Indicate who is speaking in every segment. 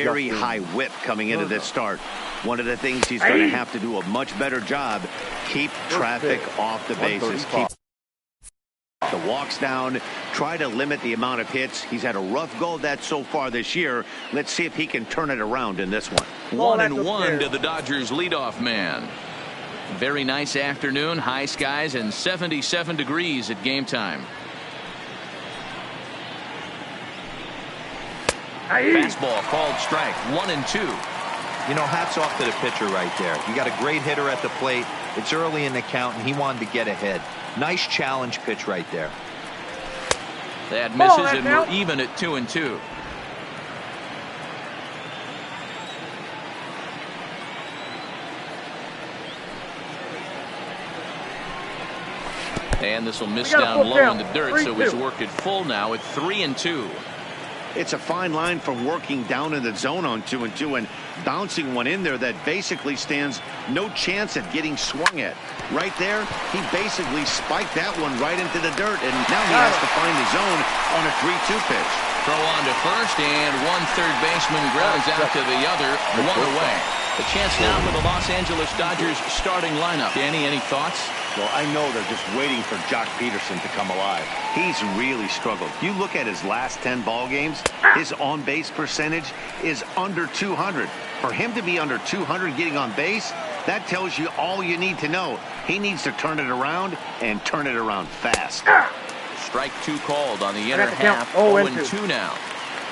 Speaker 1: Very high whip coming into this start. One of the things he's going to have to do a much better job, keep traffic off the bases. Keep the walks down, try to limit the amount of hits. He's had a rough go at that so far this year. Let's see if he can turn it around in this one.
Speaker 2: 1-1 to the Dodgers leadoff man. Very nice afternoon, high skies and 77 degrees at game time. Fastball called strike, 1-2.
Speaker 3: You know, hats off to the pitcher right there. You got a great hitter at the plate. It's early in the count, and he wanted to get ahead. Nice challenge pitch right there.
Speaker 2: That misses, and we're even at 2-2. And this will miss down low in the dirt, so he's worked it full now at 3-2.
Speaker 1: It's a fine line from working down in the zone on 2-2 and bouncing one in there that basically stands no chance at getting swung at. Right there, he basically spiked that one right into the dirt, and now he has to find the zone on a 3-2 pitch.
Speaker 2: Throw on to first, and one third baseman grounds out to the other, one away. A chance now for the Los Angeles Dodgers starting lineup. Danny, any thoughts?
Speaker 1: Well, I know they're just waiting for Joc Pederson to come alive. He's really struggled. You look at his last 10 ball games, his on-base percentage is under 200. For him to be under 200 getting on base, that tells you all you need to know. He needs to turn it around and turn it around fast.
Speaker 2: Strike two called on the inner half. 0-2 now.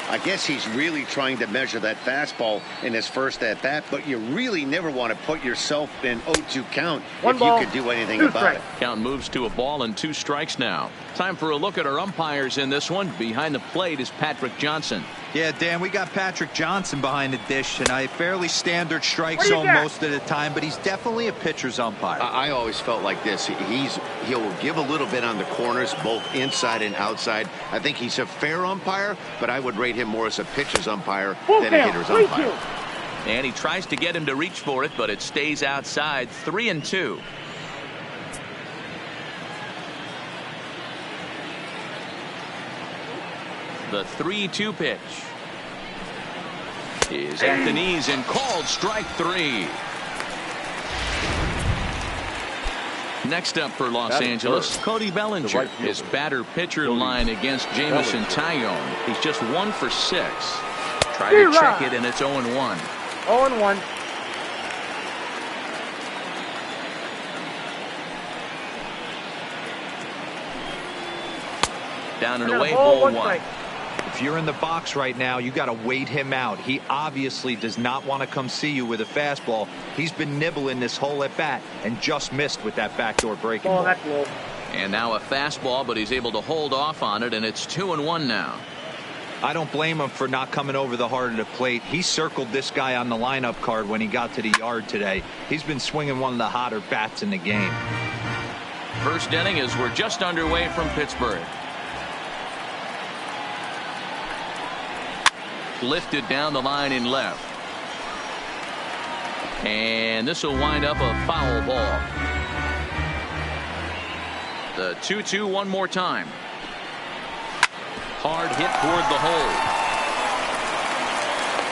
Speaker 1: I guess he's really trying to measure that fastball in his first at-bat, but you really never want to put yourself in 0-2 count if you could do anything about it.
Speaker 2: Count moves to a ball and 2 strikes now. Time for a look at our umpires in this one. Behind the plate is Patrick Johnson.
Speaker 3: Yeah, Dan, we got Patrick Johnson behind the dish tonight. Fairly standard strike zone most of the time, but he's definitely a pitcher's umpire.
Speaker 1: I always felt like this. He'll give a little bit on the corners, both inside and outside. I think he's a fair umpire, but I would rate him more as a pitcher's umpire than a hitter's umpire.
Speaker 2: And he tries to get him to reach for it, but it stays outside. 3-2. The 3-2 pitch is at the knees and called strike 3. Next up for Los Angeles, Cody Bellinger. His batter-pitcher line against Jameson Taillon. He's just 1 for 6. Try to check it, and it's 0-1.
Speaker 4: 0-1.
Speaker 2: Down and away, ball 1.
Speaker 3: If you're in the box right now, you got to wait him out. He obviously does not want to come see you with a fastball. He's been nibbling this whole at bat and just missed with that backdoor breaking ball.
Speaker 4: That's low.
Speaker 2: And now a fastball, but he's able to hold off on it, and it's 2-1 now.
Speaker 3: I don't blame him for not coming over the heart of the plate. He circled this guy on the lineup card when he got to the yard today. He's been swinging one of the hotter bats in the game.
Speaker 2: First inning as we're just underway from Pittsburgh. Lifted down the line in left. And this will wind up a foul ball. The 2-2 one more time. Hard hit toward the hole.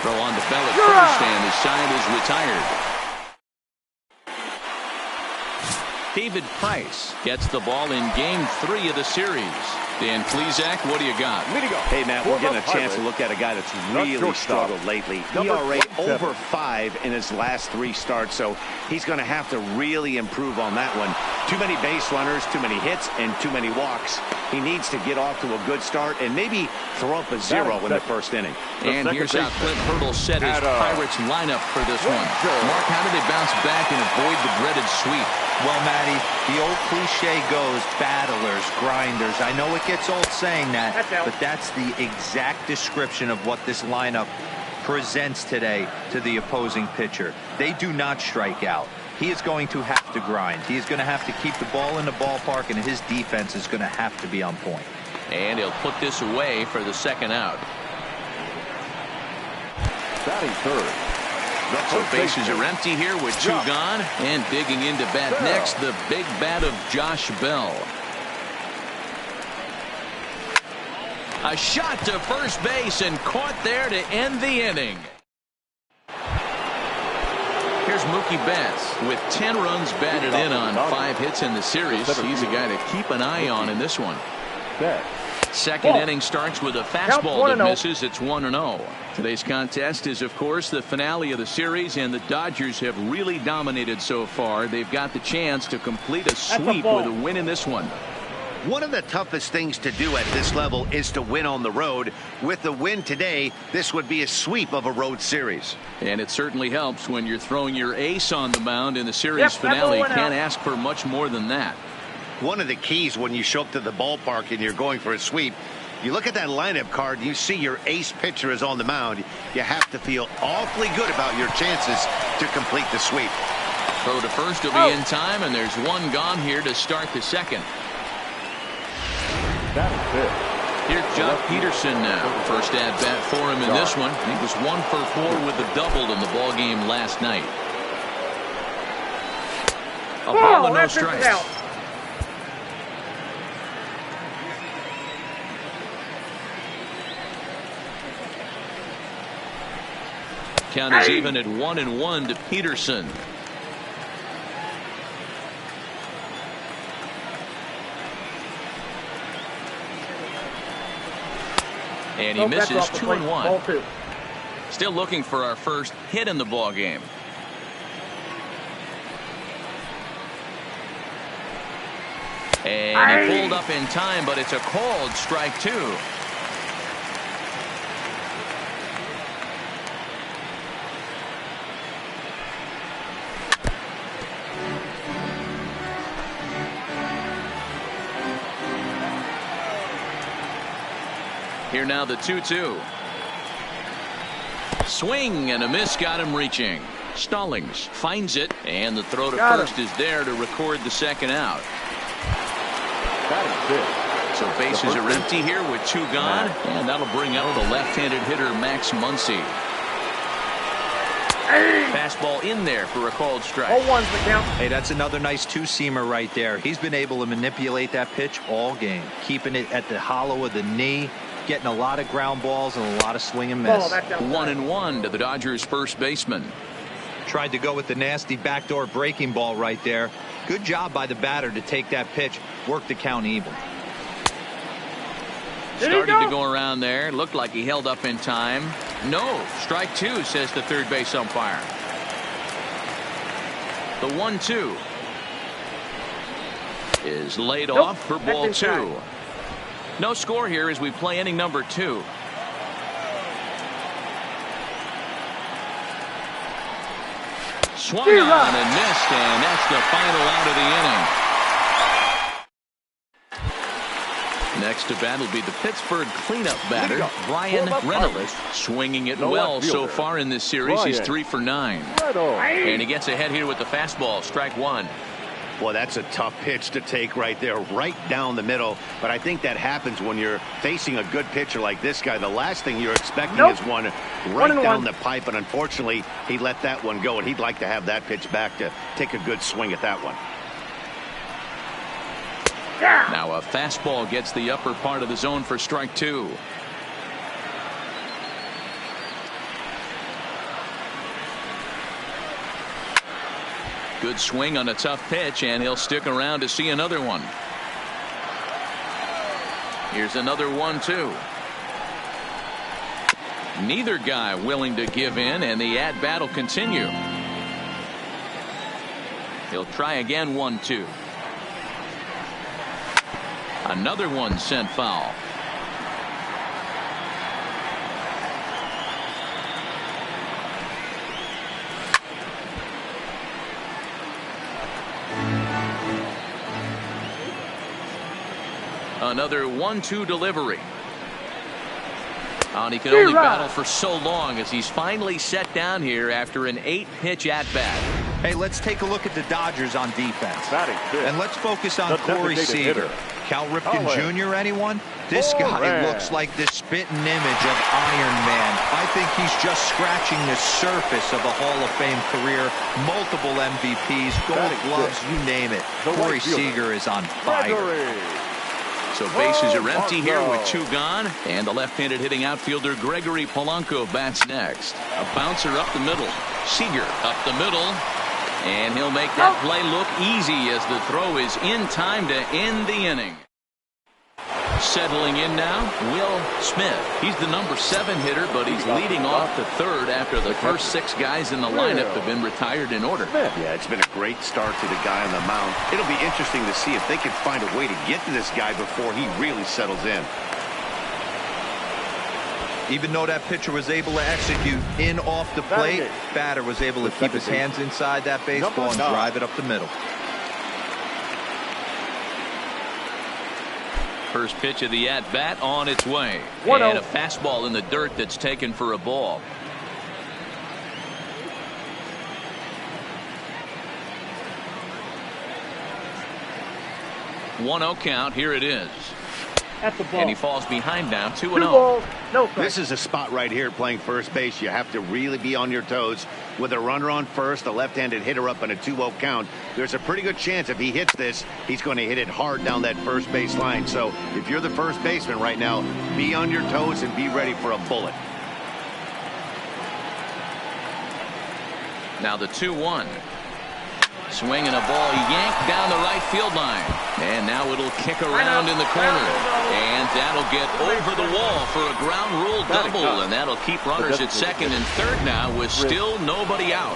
Speaker 2: Throw on to Bell at first, and his side is retired. David Price gets the ball in game 3 of the series. Dan Plesac, what do you got?
Speaker 1: Hey, Matt, we're getting a chance to look at a guy that's really struggled lately. ERA over 5 in his last 3 starts, so he's going to have to really improve on that one. Too many base runners, too many hits, and too many walks. He needs to get off to a good start and maybe throw up a 0 in the first inning.
Speaker 2: And here's how Clint Hurdle set his Pirates lineup for this one. Mark, how did they bounce back and avoid the dreaded sweep?
Speaker 3: Well, Matty, the old cliche goes, battlers, grinders. I know it gets old saying that, but that's the exact description of what this lineup presents today to the opposing pitcher. They do not strike out. He is going to have to grind. He is going to have to keep the ball in the ballpark, and his defense is going to have to be on point.
Speaker 2: And he'll put this away for the second out.
Speaker 5: Batting third.
Speaker 2: So bases are empty here with 2 gone, and digging into bat next, the big bat of Josh Bell. A shot to first base and caught there to end the inning. Here's Mookie Betts with 10 runs batted in on 5 hits in the series. He's a guy to keep an eye on in this one. Second inning starts with a fastball that misses. It's 1-0. Today's contest is, of course, the finale of the series, and the Dodgers have really dominated so far. They've got the chance to complete a sweep with a win in this one.
Speaker 1: One of the toughest things to do at this level is to win on the road. With the win today, this would be a sweep of a road series.
Speaker 2: And it certainly helps when you're throwing your ace on the mound in the series finale. Can't ask for much more than that.
Speaker 1: One of the keys when you show up to the ballpark and you're going for a sweep, you look at that lineup card and you see your ace pitcher is on the mound. You have to feel awfully good about your chances to complete the sweep.
Speaker 2: Throw to first will be in time, and there's one gone here to start the second. Here's Jock Peterson now. First at bat for him in this one. He was 1 for 4 with a double in the ball game last night. A ball and no strikes. Count is even at 1-1 to Peterson. And he misses 2-1. Still looking for our first hit in the ball game. And he pulled up in time, but it's a called strike 2. Here now the 2-2. Swing and a miss got him reaching. Stallings finds it, and the throw to first is there to record the second out. So bases are empty here with 2 gone, and that'll bring up the left-handed hitter Max Muncy. Fastball in there for a called strike.
Speaker 3: Hey, that's another nice two-seamer right there. He's been able to manipulate that pitch all game, keeping it at the hollow of the knee, getting a lot of ground balls and a lot of swing and miss.
Speaker 2: 1-1 to the Dodgers first baseman.
Speaker 3: Tried to go with the nasty backdoor breaking ball right there. Good job by the batter to take that pitch, work the count even.
Speaker 2: Started to go around there. Looked like he held up in time. No, strike 2, says the third base umpire. The 1-2 is laid off for ball 2. No score here as we play inning number 2. Swung on and missed, and that's the final out of the inning. Next to bat will be the Pittsburgh cleanup batter, Bryan Reynolds. Swinging it well so far in this series. He's 3 for 9. And he gets ahead here with the fastball, strike 1.
Speaker 1: Well, that's a tough pitch to take right there, right down the middle. But I think that happens when you're facing a good pitcher like this guy. The last thing you're expecting is one right down the pipe. And unfortunately, he let that one go. And he'd like to have that pitch back to take a good swing at that one.
Speaker 2: Now a fastball gets the upper part of the zone for strike 2. Good swing on a tough pitch, and he'll stick around to see another one. Here's another 1-2. Neither guy willing to give in, and the at-bat will continue. He'll try again. 1-2. Another one sent foul. Another 1-2 delivery. And he can only battle for so long as he's finally set down here after an 8-pitch at-bat.
Speaker 3: Hey, let's take a look at the Dodgers on defense. And let's focus on Corey Seager. Cal Ripken Jr., anyone? This guy looks like the spitting image of Iron Man. I think he's just scratching the surface of a Hall of Fame career. Multiple MVPs, Gold Gloves, you name it. Corey Seager is on fire.
Speaker 2: So bases are empty here with 2 gone. And the left-handed hitting outfielder Gregory Polanco bats next. A bouncer up the middle. Seager up the middle. And he'll make that play look easy as the throw is in time to end the inning. Settling in now, Will Smith. He's the number 7 hitter, but he's leading off the third after the first 6 guys in the lineup have been retired in order.
Speaker 1: Yeah, it's been a great start to the guy on the mound. It'll be interesting to see if they can find a way to get to this guy before he really settles in.
Speaker 3: Even though that pitcher was able to execute in off the plate, batter was able to keep his hands inside that baseball and drive it up the middle.
Speaker 2: First pitch of the at-bat on its way. And a fastball in the dirt that's taken for a ball. 1-0 count. Here it is.
Speaker 4: That's the ball.
Speaker 2: And he falls behind now, 2-0.
Speaker 4: 2 balls, no strikes.
Speaker 1: This is a spot right here playing first base. You have to really be on your toes. With a runner on first, a left-handed hitter up in a 2-0 count, there's a pretty good chance if he hits this, he's going to hit it hard down that first base line. So if you're the first baseman right now, be on your toes and be ready for a bullet.
Speaker 2: Now the 2-1. Swinging a ball yanked down the right field line. And now it'll kick around in the corner. And that'll get over the wall for a ground rule double. And that'll keep runners at second and third now with still nobody out.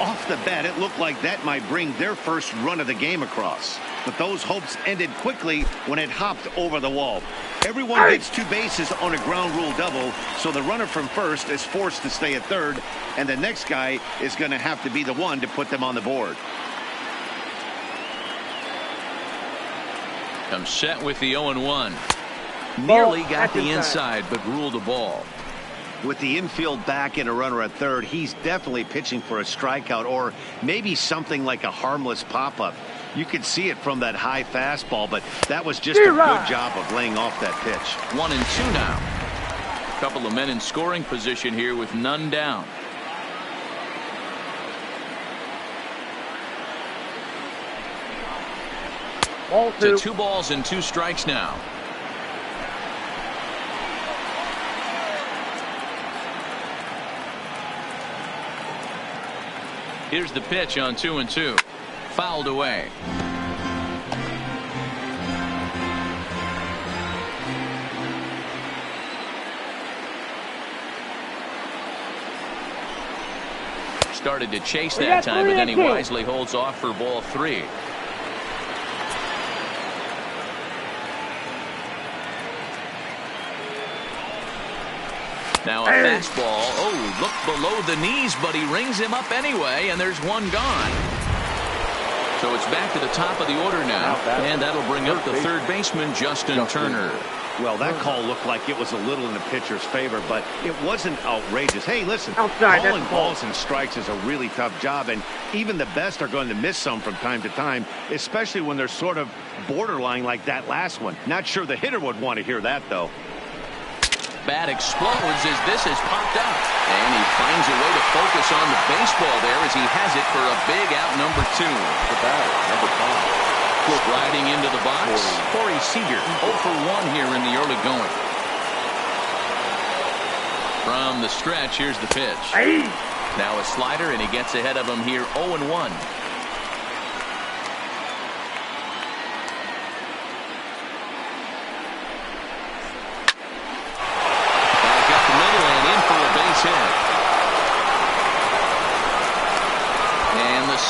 Speaker 1: Off the bat, it looked like that might bring their first run of the game across. But those hopes ended quickly when it hopped over the wall. Everyone gets 2 bases on a ground rule double, so the runner from first is forced to stay at third, and the next guy is going to have to be the one to put them on the board.
Speaker 2: Comes set with the 0-1. Nearly got the inside, but ruled the ball.
Speaker 1: With the infield back and a runner at third, he's definitely pitching for a strikeout or maybe something like a harmless pop-up. You could see it from that high fastball, but that was just a good job of laying off that pitch.
Speaker 2: 1-2 now. A couple of men in scoring position here with none down. To 2 balls and 2 strikes now. Here's the pitch on 2-2. Fouled away. Started to chase that time, but then he wisely holds off for ball 3. Now a fastball. Oh, look below the knees, but he rings him up anyway, and there's 1 gone. So it's back to the top of the order now, and that'll bring up the third baseman, Justin Turner.
Speaker 1: Well, that call looked like it was a little in the pitcher's favor, but it wasn't outrageous. Hey, listen, calling balls and strikes is a really tough job, and even the best are going to miss some from time to time, especially when they're sort of borderline like that last one. Not sure the hitter would want to hear that, though.
Speaker 2: Bat explodes as this has popped up. And he finds a way to focus on the baseball there as he has it for a big out number 2.
Speaker 5: The batter, number 5.
Speaker 2: Sliding into the box, Corey Seager, 0 for 1 here in the early going. From the stretch, here's the pitch. Now a slider, and he gets ahead of him here, 0-1.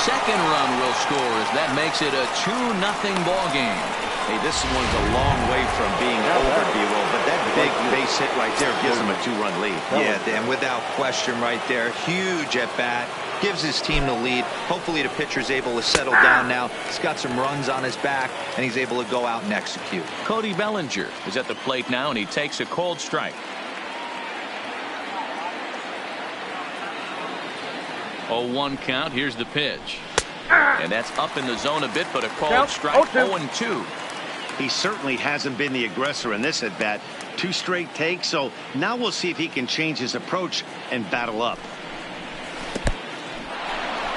Speaker 2: Second run will score as that makes it a 2-0 ball game.
Speaker 1: Hey, this one's a long way from being over, B-roll, but that big base hit right there gives him a 2-run lead.
Speaker 3: Yeah, Dan, without question right there. Huge at bat. Gives his team the lead. Hopefully the pitcher's able to settle down now. He's got some runs on his back, and he's able to go out and execute.
Speaker 2: Cody Bellinger is at the plate now, and he takes a cold strike. 0-1 count. Here's the pitch. And that's up in the zone a bit, but a called strike. 0-2.
Speaker 1: He certainly hasn't been the aggressor in this at bat. 2 straight takes, so now we'll see if he can change his approach and battle up.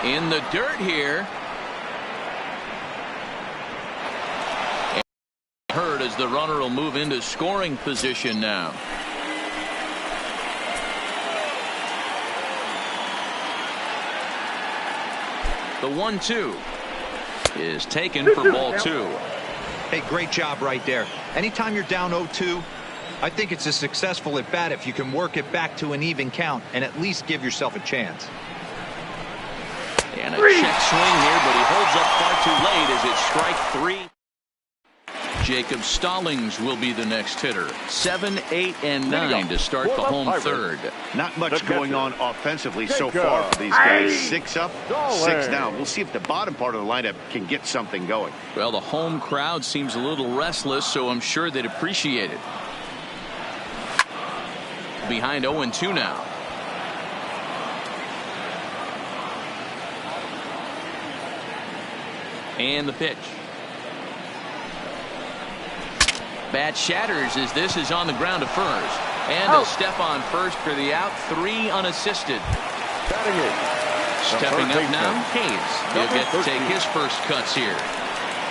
Speaker 2: In the dirt here. as the runner will move into scoring position now. The 1-2 is taken for ball 2.
Speaker 3: Hey, great job right there. Anytime you're down 0-2, I think it's a successful at bat if you can work it back to an even count and at least give yourself a chance.
Speaker 2: And a check swing here, but he holds up far too late as it's strike 3. Jacob Stallings will be the next hitter. 7, 8, and 9 to start the home third.
Speaker 1: Not much going on offensively so far for these guys. 6 up, 6 down. We'll see if the bottom part of the lineup can get something going.
Speaker 2: Well, the home crowd seems a little restless, so I'm sure they'd appreciate it. Behind 0-2 now. And the pitch. Bat shatters as this is on the ground to first. And a step on first for the out. 3 unassisted. Stepping up now, Hayes. He'll get to take his first cuts here.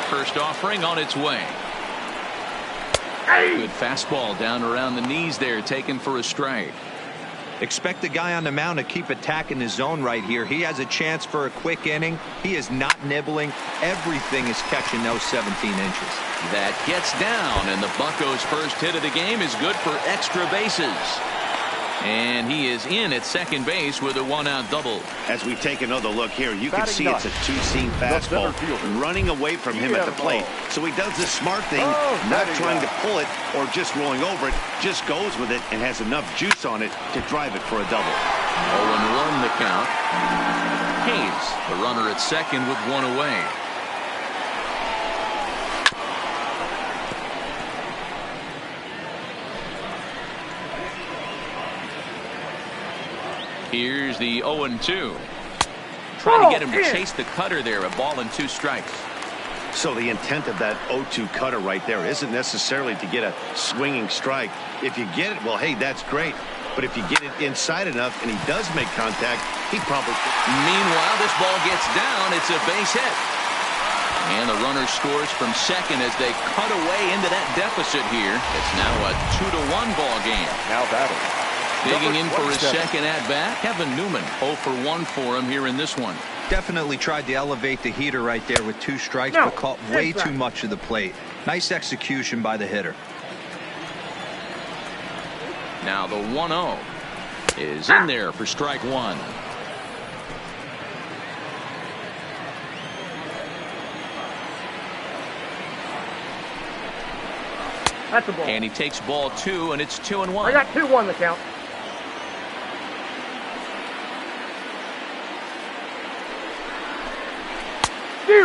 Speaker 2: First offering on its way. Good fastball down around the knees there, taken for a strike.
Speaker 3: Expect the guy on the mound to keep attacking the zone right here. He has a chance for a quick inning. He is not nibbling. Everything is catching those 17 inches.
Speaker 2: That gets down, and the Buccos' first hit of the game is good for extra bases. And he is in at second base with a 1-out double.
Speaker 1: As we take another look here, you can see it's a two-seam fastball running away from him at the plate. So he does the smart thing, not trying to pull it or just rolling over it, just goes with it and has enough juice on it to drive it for a double.
Speaker 2: 0-1 the count. Hayes, the runner at second with 1 away. Here's the 0-2. Trying to get him to chase the cutter there. A ball and 2 strikes.
Speaker 1: So the intent of that 0-2 cutter right there isn't necessarily to get a swinging strike. If you get it, well, hey, that's great. But if you get it inside enough and he does make contact, he probably...
Speaker 2: Meanwhile, this ball gets down. It's a base hit. And the runner scores from second as they cut away into that deficit here. It's now a 2-1 ball game.
Speaker 5: Now batting.
Speaker 2: Digging in for his second at-bat, Kevin Newman. 0 for 1 for him here in this one.
Speaker 3: Definitely tried to elevate the heater right there with 2 strikes, but caught way too much of the plate. Nice execution by the hitter.
Speaker 2: Now the 1-0 is in there for strike 1.
Speaker 4: That's a ball.
Speaker 2: And he takes ball 2, and it's 2-1.
Speaker 4: I got 2-1 the count.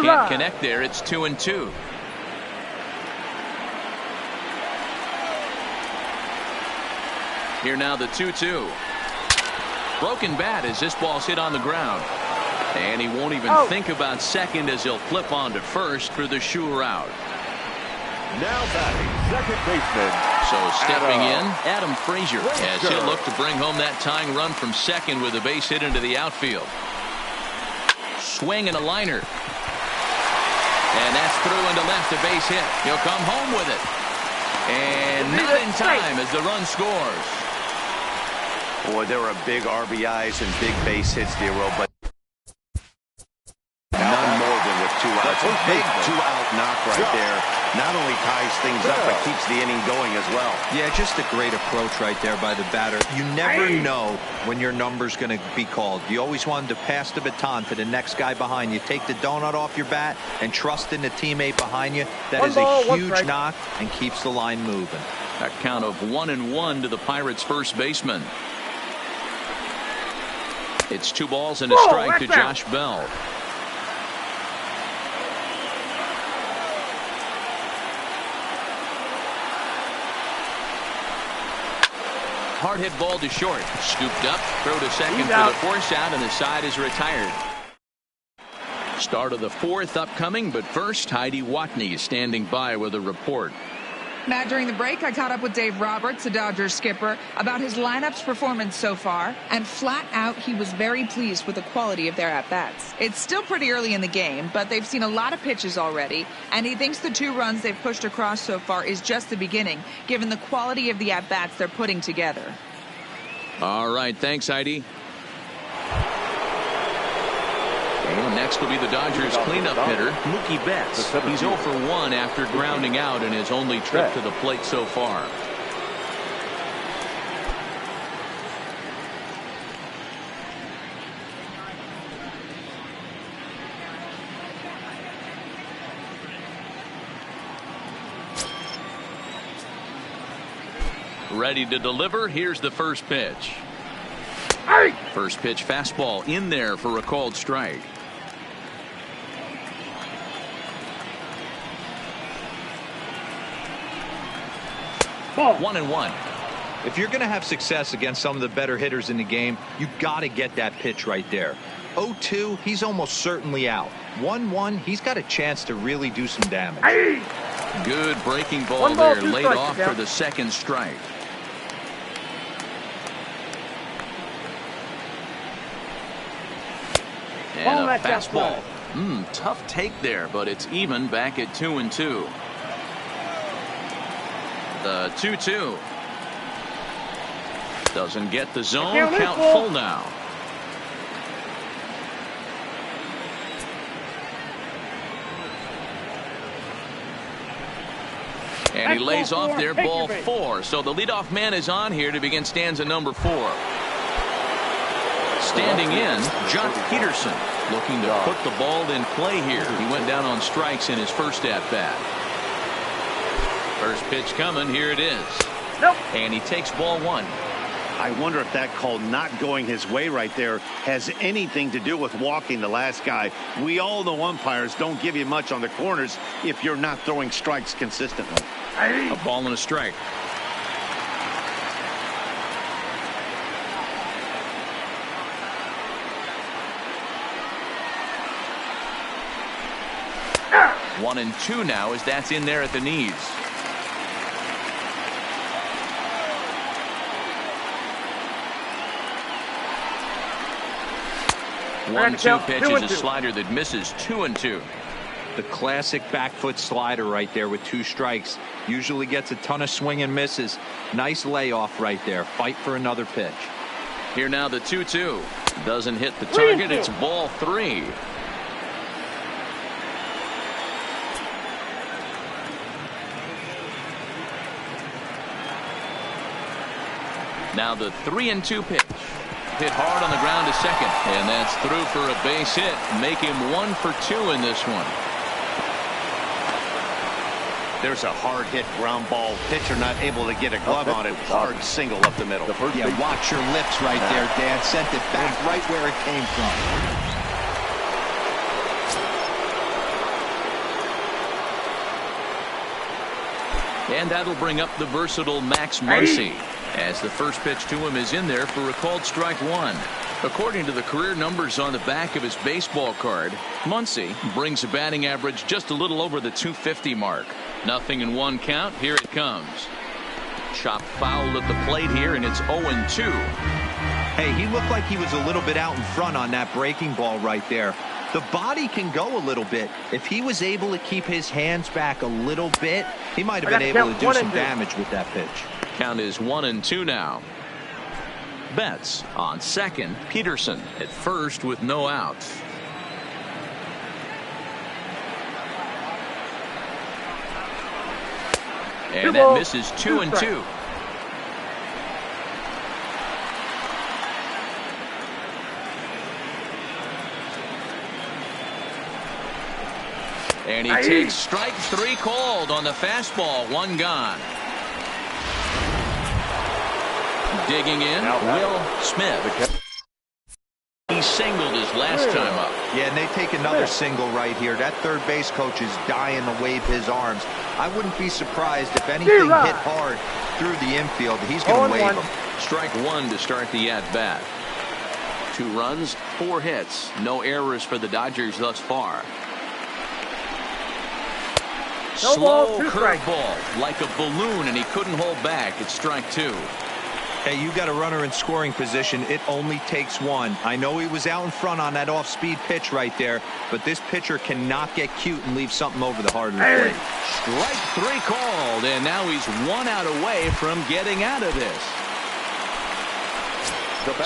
Speaker 2: Can't connect there. It's 2-2. Here now the 2-2. Broken bat as this ball's hit on the ground. And he won't even think about second as he'll flip on to first for the sure out.
Speaker 5: Now batting, second baseman.
Speaker 2: So stepping in, Adam Frazier, as he'll look to bring home that tying run from second with a base hit into the outfield. Swing and a liner. And that's through into left, a base hit. He'll come home with it. And not in time as the run scores.
Speaker 1: Boy, there are big RBIs and big base hits, Dero, but none more than with 2 outs. A big 2-out knock right there. Not only ties things up, but keeps the inning going as well.
Speaker 3: Yeah, just a great approach right there by the batter. You never know when your number's going to be called. You always want to pass the baton to the next guy behind you. Take the donut off your bat and trust in the teammate behind you. That is a huge knock and keeps the line moving.
Speaker 2: A count of 1-1 to the Pirates' first baseman. It's 2 balls and a strike to Josh Bell. Hard hit ball to short. Scooped up. Throw to second for the force out, and the side is retired. Start of the 4th upcoming, but first Heidi Watney standing by with a report.
Speaker 6: Matt, during the break, I caught up with Dave Roberts, the Dodgers skipper, about his lineup's performance so far, and flat out, he was very pleased with the quality of their at-bats. It's still pretty early in the game, but they've seen a lot of pitches already, and he thinks the 2 runs they've pushed across so far is just the beginning, given the quality of the at-bats they're putting together.
Speaker 2: All right, thanks, Heidi. And next will be the Dodgers cleanup hitter, Mookie Betts. He's 0 for 1 after grounding out in his only trip to the plate so far. Ready to deliver. Here's the first pitch. First pitch fastball in there for a called strike. 1-1.
Speaker 3: If you're going to have success against some of the better hitters in the game, you got to get that pitch right there. 0-2, he's almost certainly out. 1-1, he's got a chance to really do some damage.
Speaker 2: Good breaking ball there, laid off for the second strike. And a fastball. Tough take there, but it's even back at 2-2. The 2-2. Doesn't get the zone. Count full now. And he lays off there, ball 4. So the leadoff man is on here to begin stanza number 4. Standing in, Jock Peterson, looking to put the ball in play here. He went down on strikes in his first at-bat. First pitch coming, here it is. And he takes ball 1.
Speaker 1: I wonder if that call not going his way right there has anything to do with walking the last guy. We all know umpires don't give you much on the corners if you're not throwing strikes consistently.
Speaker 2: A ball and a strike. One and 2 now as that's in there at the knees. One-two pitch is a slider that misses. 2-2.
Speaker 3: The classic back foot slider right there with 2 strikes. Usually gets a ton of swing and misses. Nice layoff right there. Fight for another pitch.
Speaker 2: Here now the 2-2. Doesn't hit the target. It's ball 3. Now the 3-2 pitch. Hit hard on the ground to second, and that's through for a base hit. Make him 1 for 2 in this one.
Speaker 1: There's a hard hit ground ball. Pitcher not able to get a glove on it. Hard single up the middle.
Speaker 3: Yeah, watch your lips right there, Dan. Sent it back right where it came from.
Speaker 2: And that'll bring up the versatile Max Muncy, as the first pitch to him is in there for a called strike 1. According to the career numbers on the back of his baseball card, Muncy brings a batting average just a little over the 250 mark. Nothing in 1 count. Here it comes. Chopped foul at the plate here, and it's 0-2.
Speaker 3: Hey, he looked like he was a little bit out in front on that breaking ball right there. The body can go a little bit. If he was able to keep his hands back a little bit, he might have been able to do some damage with that pitch.
Speaker 2: Count is 1-2 now. Betts on second. Peterson at first with no outs. And that misses 2-2. And he takes strike 3 called on the fastball. 1 gone. Digging in, Will Smith. He singled his last time up.
Speaker 3: Yeah, and they take another single right here. That third base coach is dying to wave his arms. I wouldn't be surprised if anything hit hard through the infield. He's going to wave them.
Speaker 2: Strike 1 to start the at-bat. 2 runs, 4 hits. No errors for the Dodgers thus far. Slow curveball, like a balloon, and he couldn't hold back. It's strike 2.
Speaker 3: Hey, you got a runner in scoring position. It only takes one. I know he was out in front on that off-speed pitch right there, but this pitcher cannot get cute and leave something over the heart of the plate.
Speaker 2: Strike 3 called, and now he's 1 out away from getting out of this.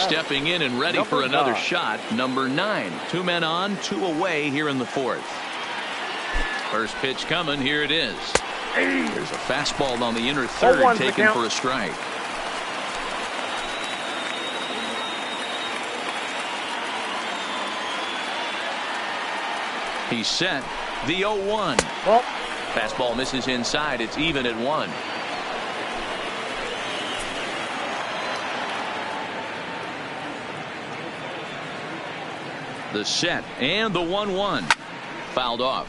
Speaker 2: Stepping in and ready for another shot, number 9. 2 men on, 2 away here in the 4th. First pitch coming. Here it is. There's a fastball on the inner third taken for a strike. He's set. The 0-1. Fastball misses inside. It's even at 1. The set and the 1-1. Fouled off.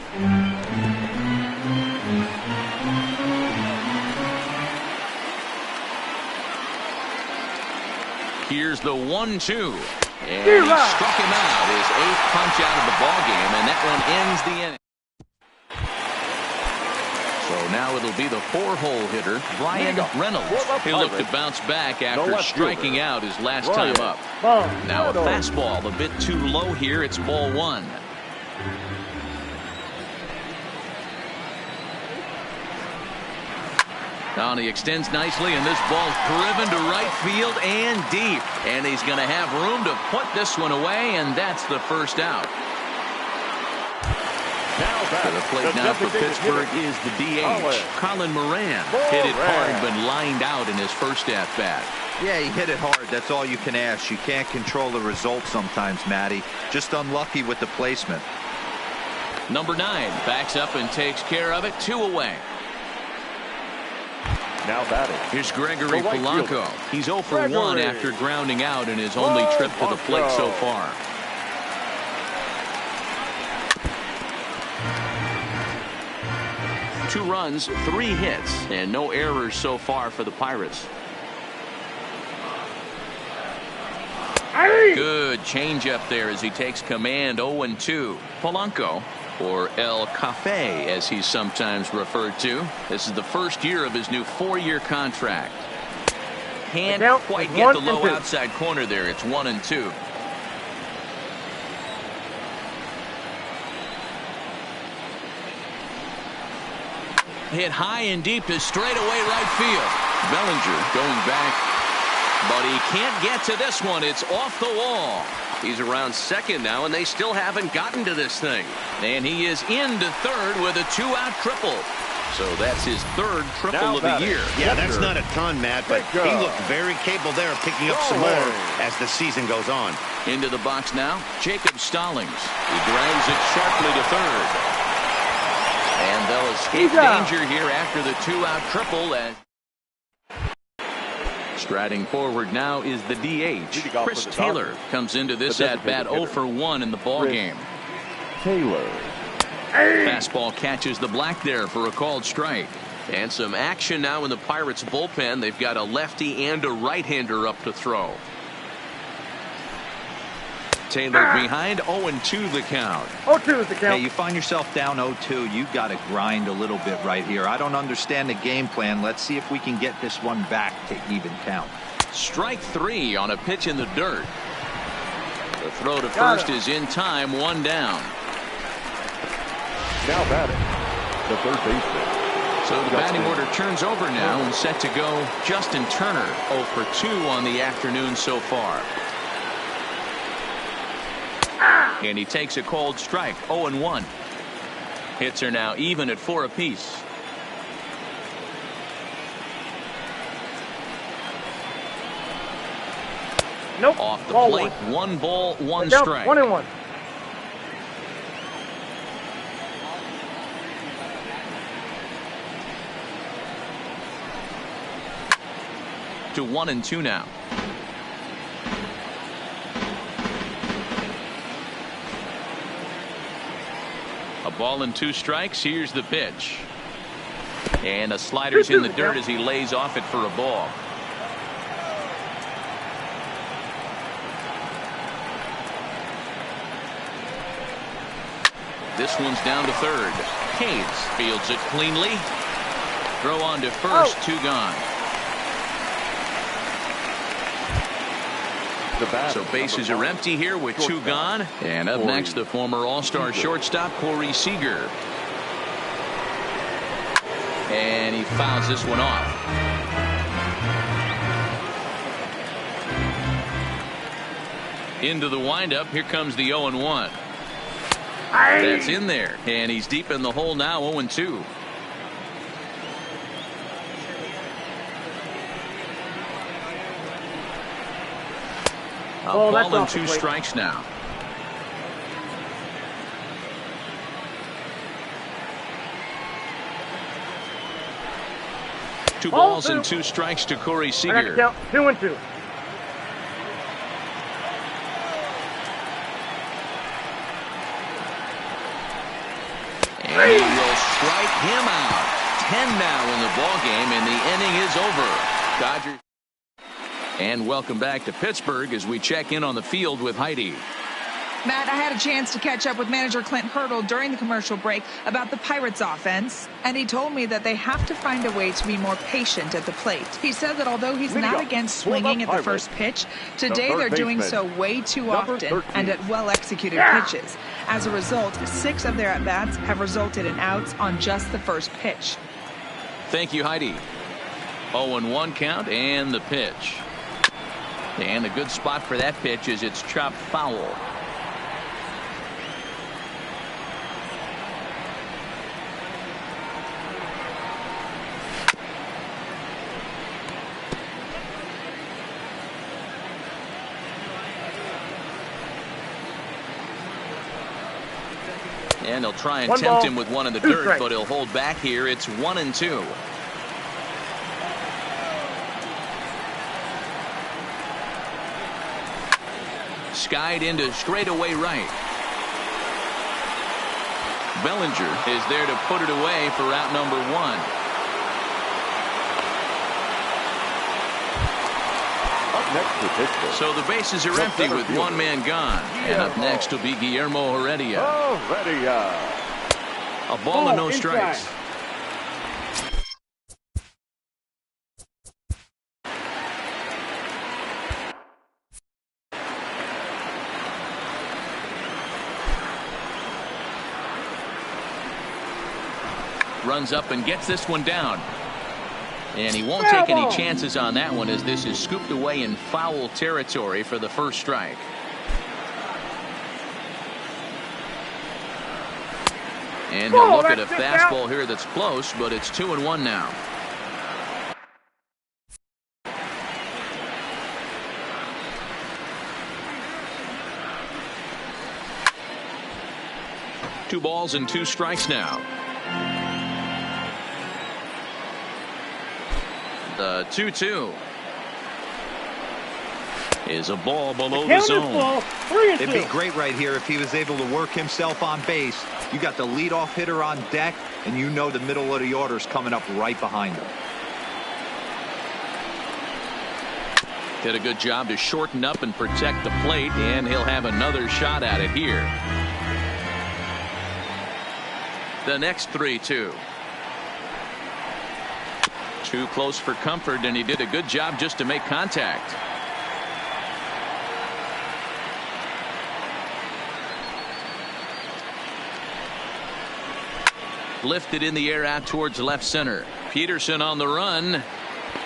Speaker 2: Here's the 1-2. And he struck him out. His 8th punch out of the ballgame, and that one ends the inning. So now it'll be the 4-hole hitter, Bryan Reynolds. He'll look to bounce back after striking out his last time up. Now a fastball a bit too low here. It's ball 1. Now he extends nicely, and this ball's driven to right field and deep. And he's going to have room to put this one away, and that's the first out. To the plate now for Pittsburgh is the DH, Colin Moran. Hit it hard, but lined out in his first at-bat.
Speaker 3: Yeah, he hit it hard. That's all you can ask. You can't control the result sometimes, Matty. Just unlucky with the placement.
Speaker 2: Number 9 backs up and takes care of it. 2 away.
Speaker 5: Now batting.
Speaker 2: Here's Gregory Polanco. He's 0 for 1 after grounding out in his only trip to the plate so far. Two runs, 3 hits, and no errors so far for the Pirates. Good changeup there as he takes command. 0-2. Polanco, or El Cafe as he's sometimes referred to. This is the first year of his new 4-year contract. Can't quite get the low outside corner there. It's 1-2. Hit high and deep to straightaway right field. Bellinger going back, but he can't get to this one. It's off the wall. He's around second now, and they still haven't gotten to this thing. And he is into third with a 2-out triple. So that's his 3rd triple of the year.
Speaker 1: Yeah, that's not a ton, Matt, but he looked very capable there of picking up some more as the season goes on.
Speaker 2: Into the box now, Jacob Stallings. He drags it sharply to third. And they'll escape danger here after the 2-out triple. As striding forward now is the DH. Chris Taylor comes into this at-bat 0 for 1 in the ballgame.
Speaker 5: Taylor.
Speaker 2: Fastball catches the black there for a called strike. And some action now in the Pirates bullpen. They've got a lefty and a right-hander up to throw. Taylor behind. 0-2 the count.
Speaker 4: 0-2 is the count.
Speaker 3: Hey, you find yourself down 0-2. You got to grind a little bit right here. I don't understand the game plan. Let's see if we can get this one back to even count.
Speaker 2: Strike 3 on a pitch in the dirt. The throw to first is in time. 1 down.
Speaker 5: Now batting, the third baseman.
Speaker 2: So the batting order turns over now and set to go Justin Turner. 0 for 2 on the afternoon so far. And he takes a cold strike. 0-1. Hits are now even at 4 apiece.
Speaker 4: Nope.
Speaker 2: Off the plate. 1 ball, 1 strike.
Speaker 4: 1-1.
Speaker 2: To 1-2 now. A ball and 2 strikes. Here's the pitch. And a slider's in the dirt as he lays off it for a ball. This one's down to third. Hayes fields it cleanly. Throw on to first, 2 gone. So bases are empty here with 2 gone. And up next, the former All-Star shortstop, Corey Seager. And he fouls this one off. Into the windup. Here comes the 0-1. That's in there. And he's deep in the hole now, 0-2. A ball and 2 strikes now. Two balls and 2 strikes to Corey Seager.
Speaker 4: 2-2.
Speaker 2: And he will strike him out. 10 now in the ball game, and the inning is over. Dodgers. And welcome back to Pittsburgh as we check in on the field with Heidi.
Speaker 6: Matt, I had a chance to catch up with manager Clint Hurdle during the commercial break about the Pirates offense, and he told me that they have to find a way to be more patient at the plate. He said that although he's not against swinging at the first pitch, today they're doing so way too often and at well-executed pitches. As a result, 6 of their at-bats have resulted in outs on just the first pitch.
Speaker 2: Thank you, Heidi. 0-1 count and the pitch. And a good spot for that pitch is it's chopped foul. And they'll try and tempt him with one in the dirt, but he'll hold back here. It's 1-2. Skied into straightaway right. Bellinger is there to put it away for out number 1. So the bases are empty with 1 man gone. And up next will be Guillermo Heredia. A ball and no strikes. Runs up and gets this one down. And he won't take any chances on that one as this is scooped away in foul territory for the first strike. And he'll look at a fastball here that's close, but it's 2-1 now. Two balls and 2 strikes now. The 2-2 is a ball below the zone.
Speaker 3: It'd be great right here if he was able to work himself on base. You got the leadoff hitter on deck, and you know the middle of the order is coming up right behind him.
Speaker 2: Did a good job to shorten up and protect the plate, and he'll have another shot at it here. The next 3-2. Too close for comfort, and he did a good job just to make contact. Lifted in the air out towards left center. Peterson on the run.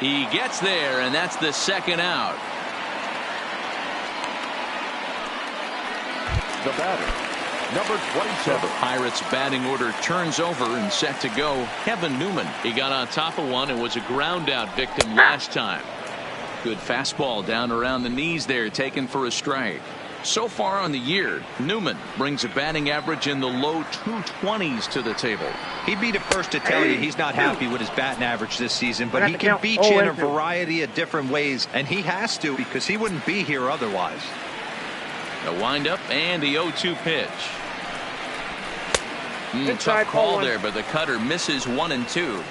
Speaker 2: He gets there, and that's the second out.
Speaker 5: The batter, number 27.
Speaker 2: The Pirates batting order turns over and set to go. Kevin Newman. He got on top of one and was a ground out victim last time. Good fastball down around the knees there, taken for a strike. So far on the year, Newman brings a batting average in the low 220s to the table.
Speaker 3: He'd be the first to tell you he's not happy with his batting average this season, but he can beat you in a variety of different ways, and he has to because he wouldn't be here otherwise.
Speaker 2: The windup and the 0-2 pitch. Tough call there, but the cutter misses 1-2.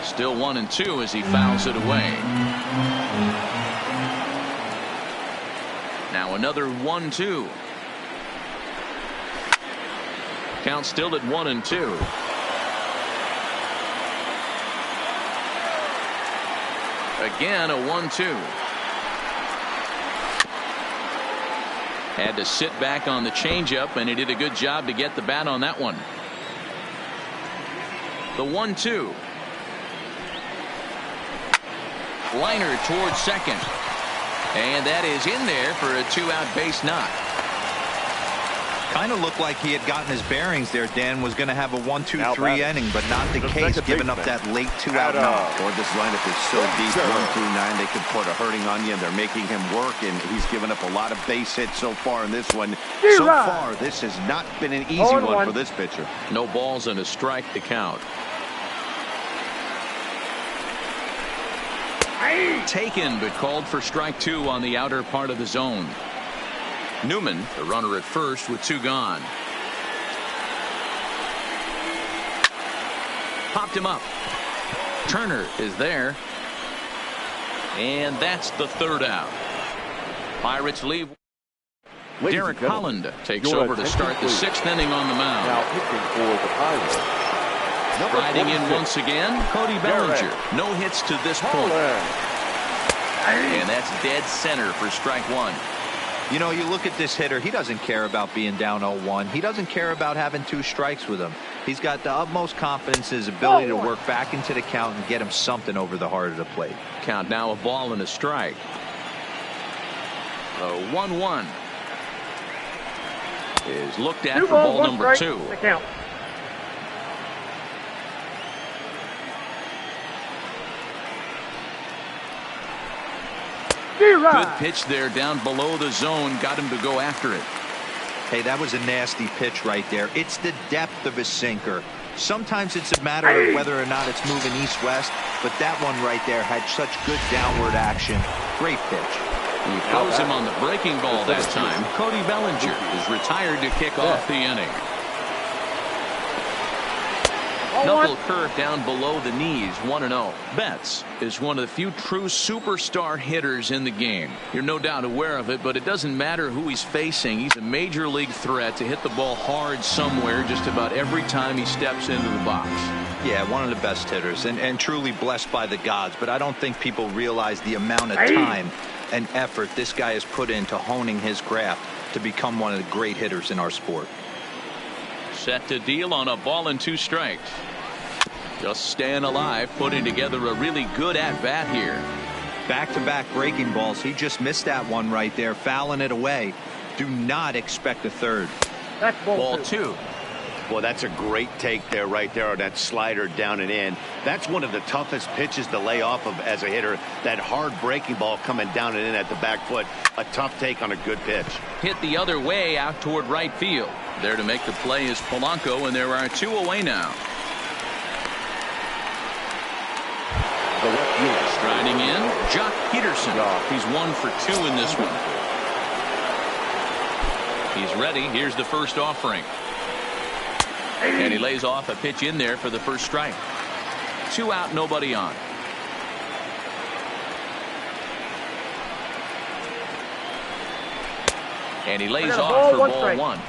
Speaker 2: Still 1-2 as he fouls it away. Now another 1-2. Count still at 1-2. Again a 1-2. Had to sit back on the changeup, and he did a good job to get the bat on that one. The 1-2. Liner towards second. And that is in there for a 2-out base knock.
Speaker 3: Kind of looked like he had gotten his bearings there. Dan was going to have a 1-2-3 inning, but not the case, giving up that late 2-out knock.
Speaker 1: Or this lineup is so deep, 1 through 9, they could put a hurting on you, and they're making him work, and he's given up a lot of base hits so far in this one. So far, this has not been an easy one for this pitcher.
Speaker 2: No balls and a strike to count. Taken, but called for strike 2 on the outer part of the zone. Newman, the runner at first with 2 gone. Popped him up. Turner is there. And that's the 3rd out. Pirates leave. Derek Holland takes over to start the 6th inning on the mound.
Speaker 5: Now pitching for the Pirates.
Speaker 2: Riding in once again, Cody Bellinger. No hits to this point. And that's dead center for strike 1.
Speaker 3: You know, you look at this hitter, he doesn't care about being down 0-1. He doesn't care about having 2 strikes with him. He's got the utmost confidence in his ability to work back into the count and get him something over the heart of the plate.
Speaker 2: Count now a ball and a strike. 1-1 is looked at for ball number 2.
Speaker 4: The count.
Speaker 2: Good pitch there down below the zone. Got him to go after it.
Speaker 3: Hey, that was a nasty pitch right there. It's the depth of his sinker. Sometimes it's a matter of whether or not it's moving east-west, but that one right there had such good downward action. Great pitch.
Speaker 2: He throws him on the breaking ball that time. Cody Bellinger is retired to kick off the inning. Knuckle curve down below the knees, 1-0. Betts is one of the few true superstar hitters in the game. You're no doubt aware of it, but it doesn't matter who he's facing. He's a major league threat to hit the ball hard somewhere just about every time he steps into the box.
Speaker 3: Yeah, one of the best hitters and truly blessed by the gods, but I don't think people realize the amount of time and effort this guy has put into honing his craft to become one of the great hitters in our sport.
Speaker 2: Set to deal on a ball and 2 strikes. Just staying alive, putting together a really good at-bat here.
Speaker 3: Back-to-back breaking balls. He just missed that one right there, fouling it away. Do not expect a 3rd.
Speaker 4: That's
Speaker 2: ball 2.
Speaker 1: Well, that's a great take there, right there, on that slider down and in. That's one of the toughest pitches to lay off of as a hitter. That hard breaking ball coming down and in at the back foot. A tough take on a good pitch.
Speaker 2: Hit the other way out toward right field. There to make the play is Polanco, and there are 2 away now. Striding in, Jock Peterson. He's 1 for 2 in this one. He's ready. Here's the first offering. And he lays off a pitch in there for the first strike. 2 out, nobody on. And he lays off for ball 1.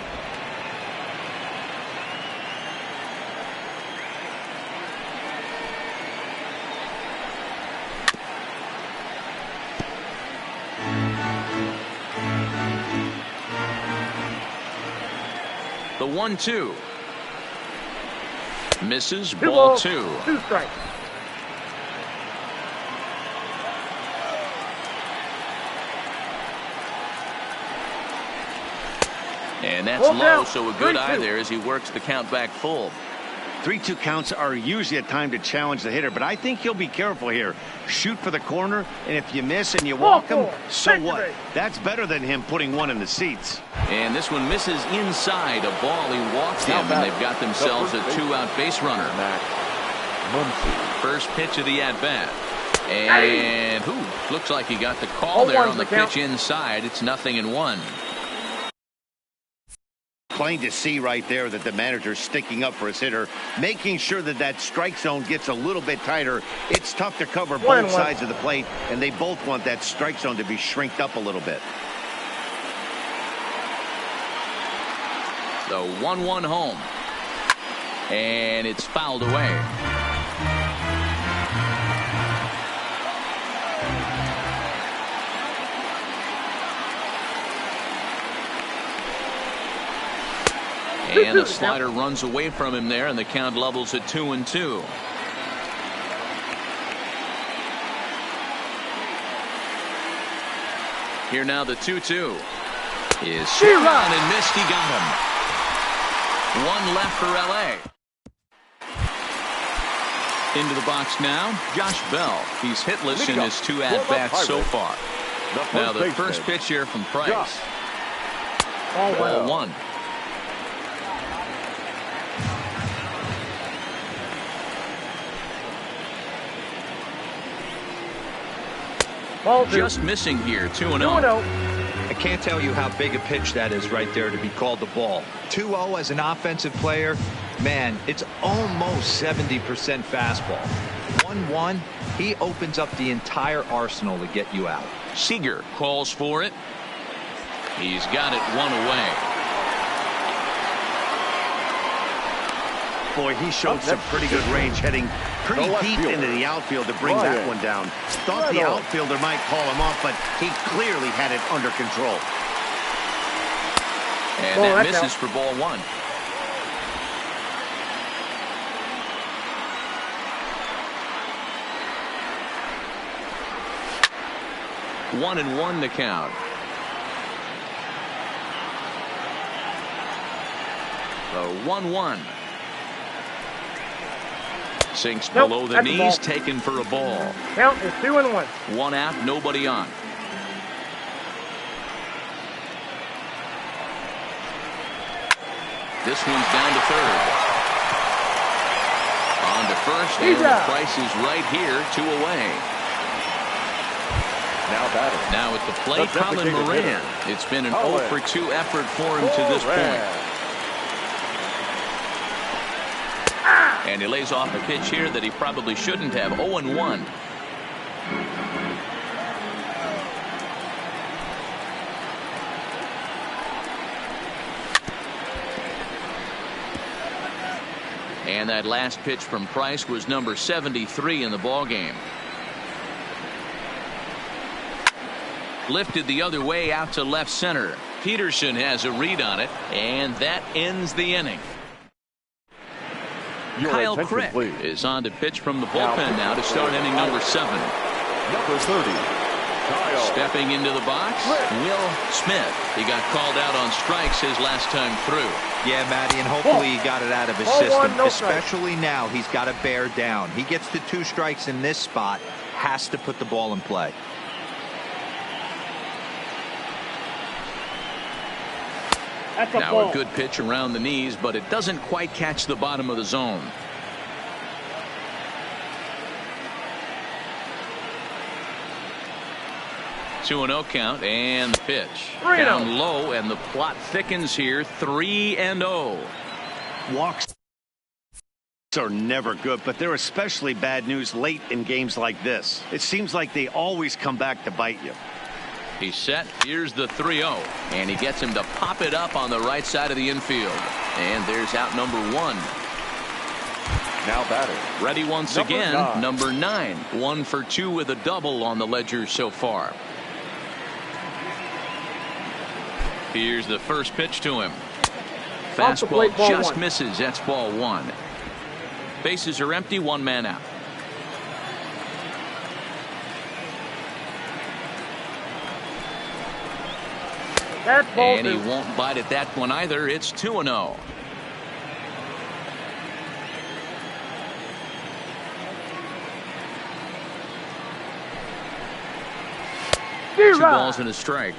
Speaker 2: The 1-2. Misses, ball 2.
Speaker 4: 2 strikes.
Speaker 2: And that's low, so a good eye there as he works the count back full.
Speaker 1: 3-2 counts are usually a time to challenge the hitter, but I think he'll be careful here. Shoot for the corner, and if you miss and you walk him, so what? That's better than him putting one in the seats.
Speaker 2: And this one misses inside a ball. He walks him, and they've got themselves a 2-out base runner. First pitch of the at-bat. And looks like he got the call there on the pitch inside. It's 0-1.
Speaker 1: plain to see right there that the manager's sticking up for his hitter, making sure that that strike zone gets a little bit tighter. It's tough to cover both sides of the plate, and they both want that strike zone to be shrinked up a little bit.
Speaker 2: The 1-1 home. And it's fouled away. And the slider runs away from him there, and the count levels at 2-2. Here now the 2-2 is swung on and missed. He got him. One left for LA. Into the box now, Josh Bell. He's hitless in his 2 at-bats so far. Now the first pitch here from Price. Ball 1. Just missing here, 2-0.
Speaker 3: I can't tell you how big a pitch that is right there to be called the ball. 2-0 as an offensive player, man, it's almost 70% fastball. 1-1, he opens up the entire arsenal to get you out.
Speaker 2: Seager calls for it. He's got it 1 away.
Speaker 1: Boy, he showed some pretty good range heading pretty deep into the outfield to bring that one down. Thought the outfielder might call him off, but he clearly had it under control.
Speaker 2: And that misses for ball 1. One and one to count. The 1-1. Sinks below the knees, taken for a ball.
Speaker 4: Count is 2-1.
Speaker 2: 1 out, nobody on. This one's down to third. On to first, and the Price is right here, 2 away. Now at the plate, Colin Moran. It's been an 0-for-2 effort for him to this point. And he lays off a pitch here that he probably shouldn't have. 0-1. And that last pitch from Price was number 73 in the ballgame. Lifted the other way out to left center. Peterson has a read on it, and that ends the inning. Kyle Crick is on to pitch from the bullpen now to start inning number 7.
Speaker 5: Number 30.
Speaker 2: Stepping into the box, Will Smith. He got called out on strikes his last time through.
Speaker 3: Yeah, Matty, and hopefully he got it out of his system. Especially now, he's got to bear down. He gets to 2 strikes in this spot, has to put the ball in play.
Speaker 2: Now a good pitch around the knees, but it doesn't quite catch the bottom of the zone. Two and 0 count, and the pitch. Down low, and the plot thickens here. 3-0.
Speaker 1: Walks are never good, but they're especially bad news late in games like this. It seems like they always come back to bite you.
Speaker 2: He's set. Here's the 3-0. And he gets him to pop it up on the right side of the infield. And there's out number 1.
Speaker 5: Now batting.
Speaker 2: Ready once again. Number 9. 1 for 2 with a double on the ledger so far. Here's the first pitch to him. Fastball just misses. That's ball 1. Bases are empty. 1 man out. And he won't bite at that one either. It's 2-0. Two balls and a strike.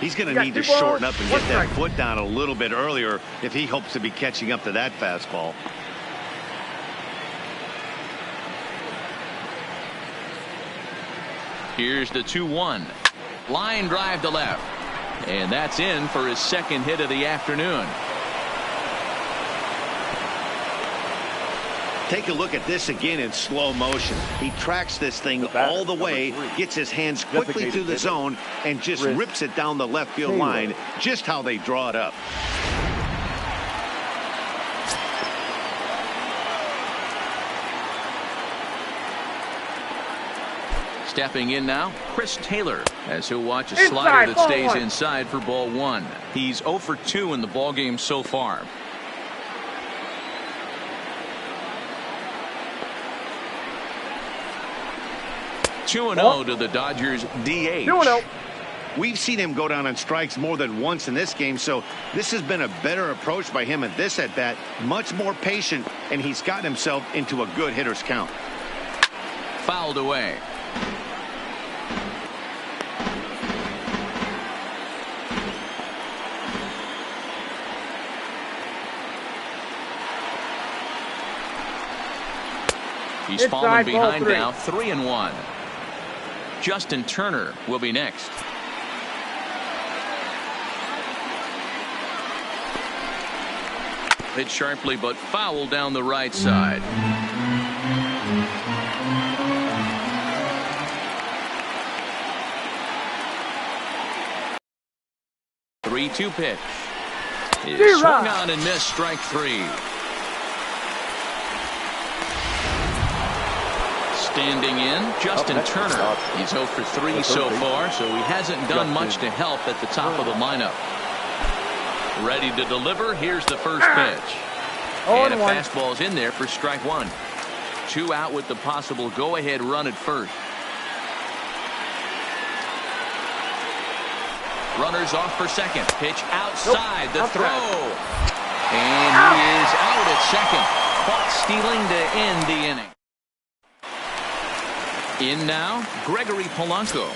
Speaker 1: He's going to need to shorten up and get that foot down a little bit earlier if he hopes to be catching up to that fastball.
Speaker 2: Here's the 2-1. Line drive to left. And that's in for his second hit of the afternoon.
Speaker 1: Take a look at this again in slow motion. He tracks this thing all the way, gets his hands quickly to the zone, and just rips it down the left field line, just how they draw it up.
Speaker 2: Stepping in now, Chris Taylor, as he'll watch a slider that stays inside for ball one. He's 0 for 2 in the ball game so far. Two 2-0 to the Dodgers DH.
Speaker 4: 2-0.
Speaker 1: We've seen him go down on strikes more than once in this game, so this has been a better approach by him at this at-bat. Much more patient, and he's gotten himself into a good hitter's count.
Speaker 2: Fouled away. He's fallen behind now, 3-1. Justin Turner will be next. Hit sharply, but foul down the right side. Three-two pitch. Is swung on and missed, strike three. Standing in, Justin Turner. He's 0 for 3 so far, so he hasn't done much to help at the top of the lineup. Ready to deliver. Here's the first pitch. And a fastball's in there for strike one. 2 out with the possible go-ahead run at first. Runners off for second. Pitch outside the throw. And he is out at second. Caught stealing to end the inning. In now, Gregory Polanco.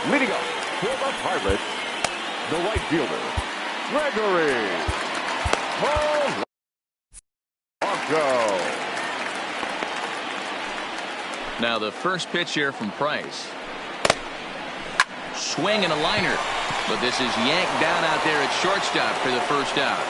Speaker 5: Leading up for the Pirates, the right fielder, Gregory Polanco.
Speaker 2: Now the first pitch here from Price. Swing and a liner. But this is yanked down out there at shortstop for the first out.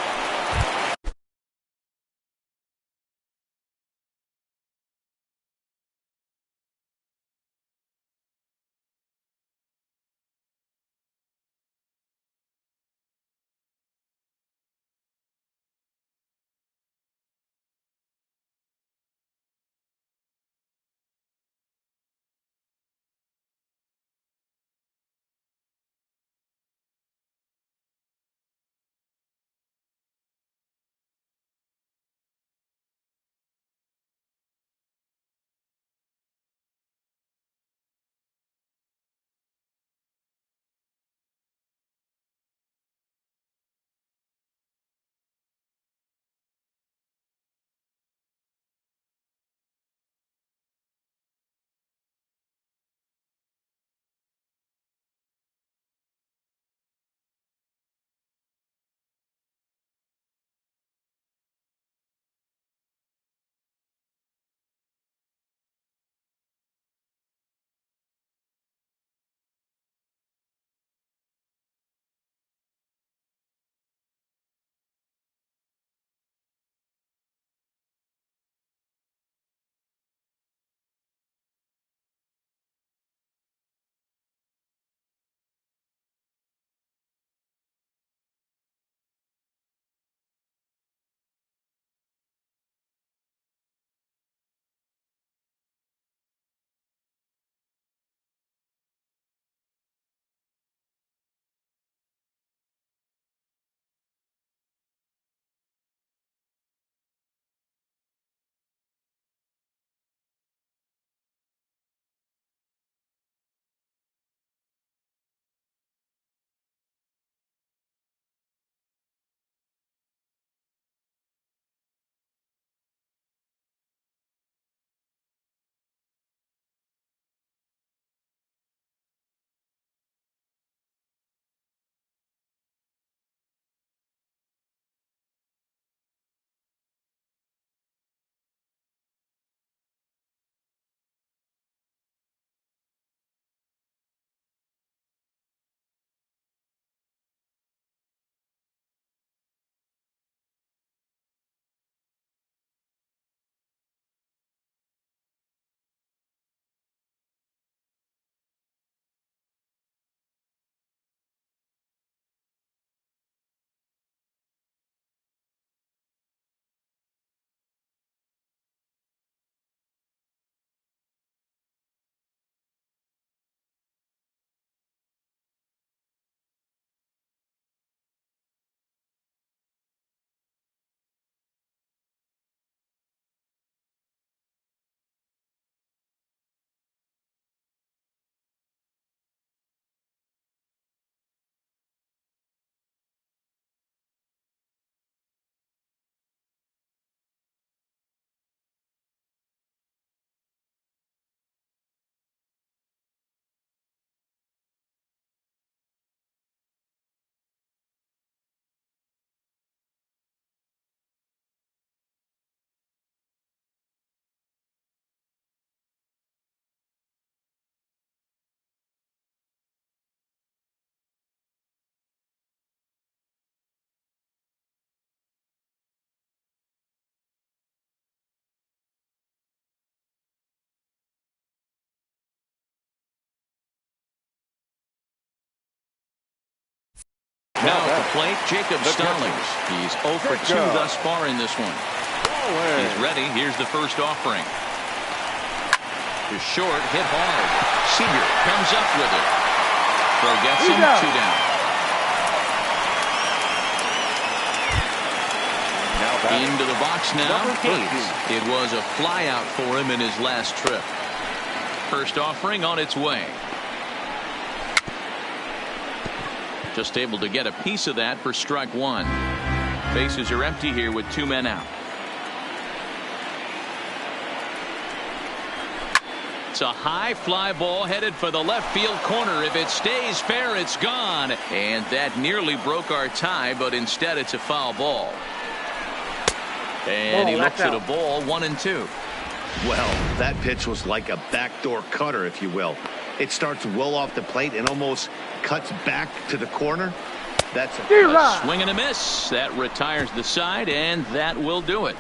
Speaker 2: Now at the plate, Jacob Stallings. He's 0 for 2 thus far in this one. He's ready. Here's the first offering. To short, hit hard. Seager comes up with it. Throw gets him, 2 down. Into the box now, Hayes. It was a fly out for him in his last trip. First offering on its way. Just able to get a piece of that for strike 1. Bases are empty here with 2 men out. It's a high fly ball headed for the left field corner. If it stays fair, it's gone. And that nearly broke our tie, but instead it's a foul ball. And he looks at a ball, 1-2.
Speaker 1: Well, that pitch was like a backdoor cutter, if you will. It starts well off the plate and almost cuts back to the corner. That's
Speaker 2: a swing and a miss. That retires the side, and that will do it.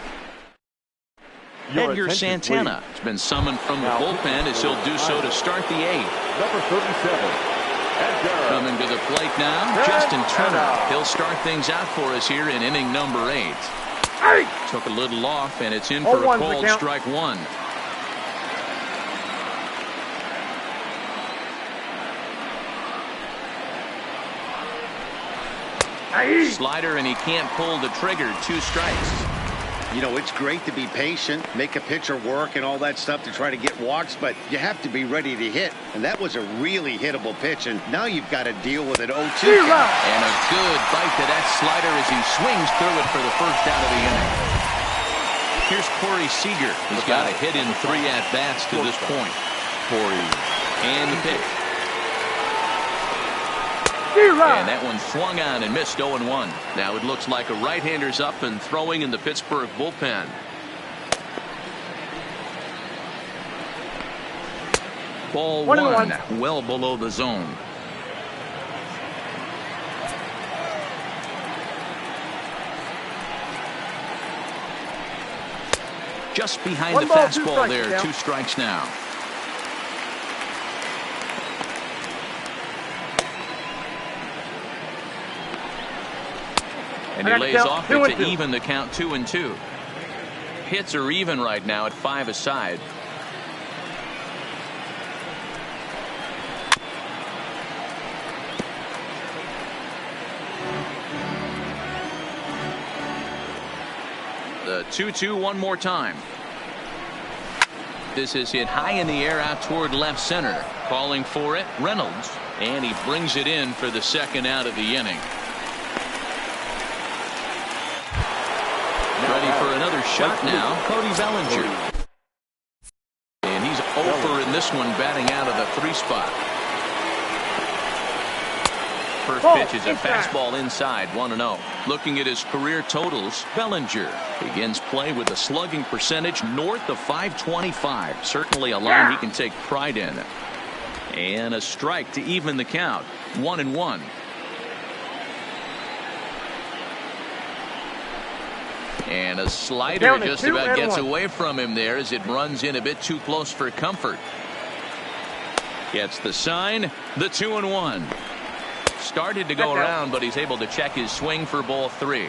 Speaker 2: Edgar Santana has been summoned from the bullpen as he'll do so to start the 8th.
Speaker 5: Number 37.
Speaker 2: Coming to the plate now, Justin Turner. He'll start things out for us here in inning number 8. Took a little off, and it's in for a called strike 1. Slider, and he can't pull the trigger. 2 strikes.
Speaker 1: You know, it's great to be patient, make a pitcher work and all that stuff to try to get walks, but you have to be ready to hit. And that was a really hittable pitch, and now you've got to deal with an 0-2 count.
Speaker 2: And a good bite to that slider as he swings through it for the first out of the inning. Here's Corey Seager. He's got a hit in 3 at-bats to this point.
Speaker 5: Corey.
Speaker 2: And the pitch. And that one swung on and missed 0-1. Now it looks like a right-hander's up and throwing in the Pittsburgh bullpen. Ball 1, well below the zone. Just behind the fastball there. 2 strikes now. And he lays off it to even the count 2-2. Hits are even right now at 5 aside. The 2-2 one more time. This is hit high in the air out toward left center. Calling for it, Reynolds. And he brings it in for the second out of the inning. Ready for another shot now, Cody Bellinger. And he's over in this one, batting out of the 3 spot. First pitch is a fastball inside, 1-0. Looking at his career totals, Bellinger begins play with a slugging percentage north of .525. Certainly a line he can take pride in. And a strike to even the count, 1-1. And a slider just about gets away from him there as it runs in a bit too close for comfort. Gets the sign, the 2-1. Started to go around, but he's able to check his swing for ball 3.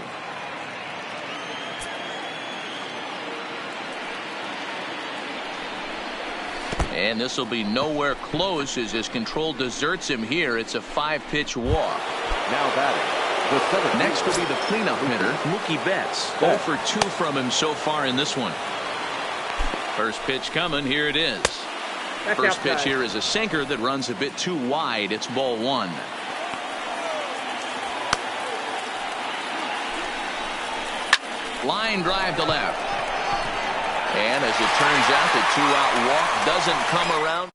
Speaker 2: And this will be nowhere close as his control deserts him here. It's a 5-pitch walk.
Speaker 5: Now batting.
Speaker 2: Next will be the cleanup hitter, Mookie Betts. 0 for 2 from him so far in this one. First pitch coming. Here it is. First pitch here is a sinker that runs a bit too wide. It's ball 1. Line drive to left. And as it turns out, the 2-out walk doesn't come around.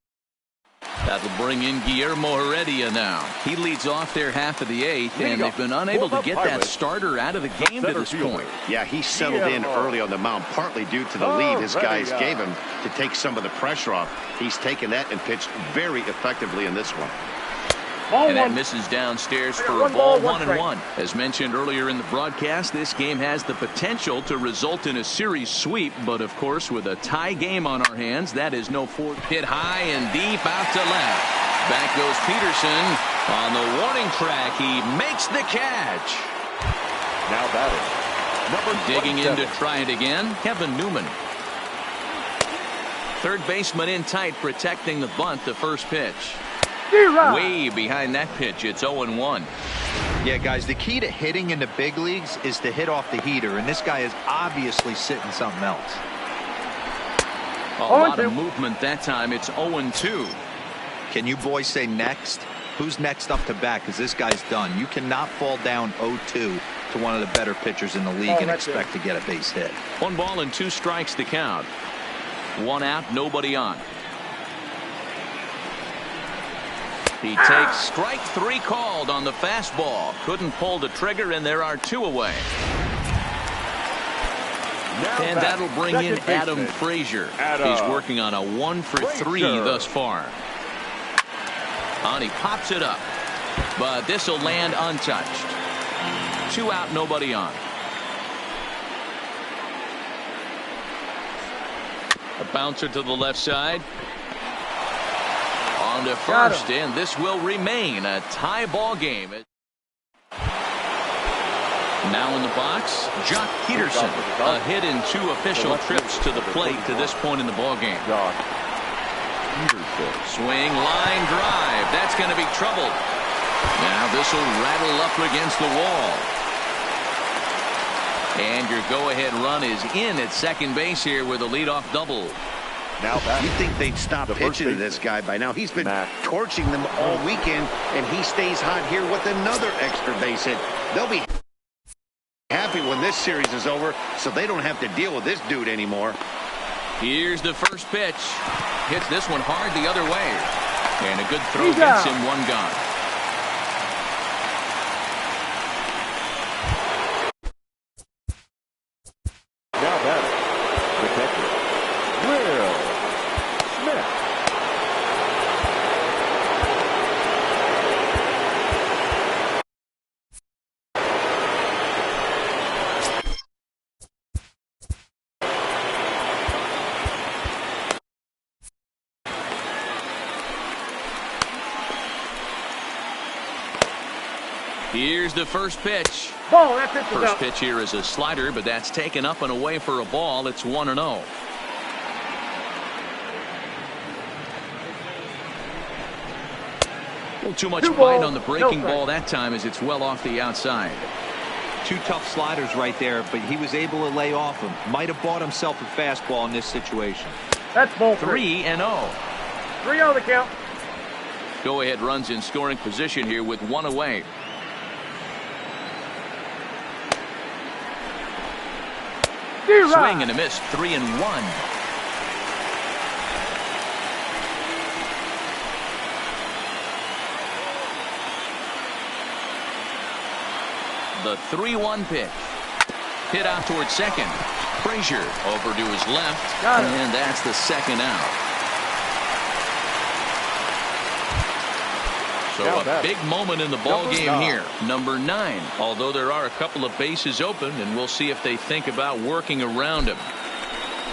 Speaker 2: That'll bring in Guillermo Heredia now. He leads off their half of the 8th, and they've been unable to get that starter out of the game to this point.
Speaker 1: Yeah, he settled in early on the mound, partly due to the lead his guys gave him to take some of the pressure off. He's taken that and pitched very effectively in this one.
Speaker 2: And that misses downstairs for a ball 1-1. As mentioned earlier in the broadcast, this game has the potential to result in a series sweep, but of course with a tie game on our hands, that is no fourth. Hit high and deep out to left. Back goes Peterson, On the warning track, he makes the catch.
Speaker 5: Now batting, number
Speaker 2: Digging in
Speaker 5: 27.
Speaker 2: to try it again, Kevin Newman. Third baseman in tight, protecting the bunt, the first pitch. Way behind that pitch, it's 0-1.
Speaker 3: Yeah, guys, the key to hitting in the big leagues is to hit off the heater, and this guy is obviously sitting something else.
Speaker 2: A lot of movement that time. It's 0-2.
Speaker 3: Can you boys say next? Who's next up to bat? Because this guy's done. You cannot fall down 0-2 to one of the better pitchers in the league and expect to get a base hit.
Speaker 2: 1 ball and 2 strikes to count. 1 out, nobody on. He takes strike 3 called on the fastball. Couldn't pull the trigger, and there are 2 away. And that'll bring in Adam Frazier. He's working on a 1 for 3 thus far. And he pops it up. But this will land untouched. 2 out, nobody on. A bouncer to the left side. On to first, and this will remain a tie ball game. Now in the box, Jock Peterson. A hit in 2 official trips to the plate to this point in the ball game. Swing, line drive. That's going to be trouble. Now this will rattle up against the wall. And your go-ahead run is in at second base here with a leadoff double.
Speaker 1: Now you'd think they'd stop pitching to this guy by now. He's been torching them all weekend, and he stays hot here with another extra base hit. They'll be happy when this series is over, so they don't have to deal with this dude anymore.
Speaker 2: Here's the first pitch. Hits this one hard the other way. And a good throw gets him 1 gone.
Speaker 5: Now batting, the catcher, Will Smith.
Speaker 2: Here's the first pitch.
Speaker 4: Ball, that pitch is
Speaker 2: First
Speaker 4: up.
Speaker 2: pitch here is a slider, but that's taken up and away for a ball. It's 1-0. A little too much bite on the breaking ball that time as it's well off the outside.
Speaker 3: 2 tough sliders right there, but he was able to lay off them. Might have bought himself a fastball in this situation.
Speaker 4: That's ball
Speaker 2: 3-0.
Speaker 4: 3-0 the count.
Speaker 2: Go ahead runs in scoring position here with 1 away. Swing and a miss. 3-1. The 3-1 pitch. Hit out towards second. Frazier over to his left. And that's the 2nd out. So a big moment in the ball game here. Number 9. Although there are a couple of bases open, and we'll see if they think about working around him.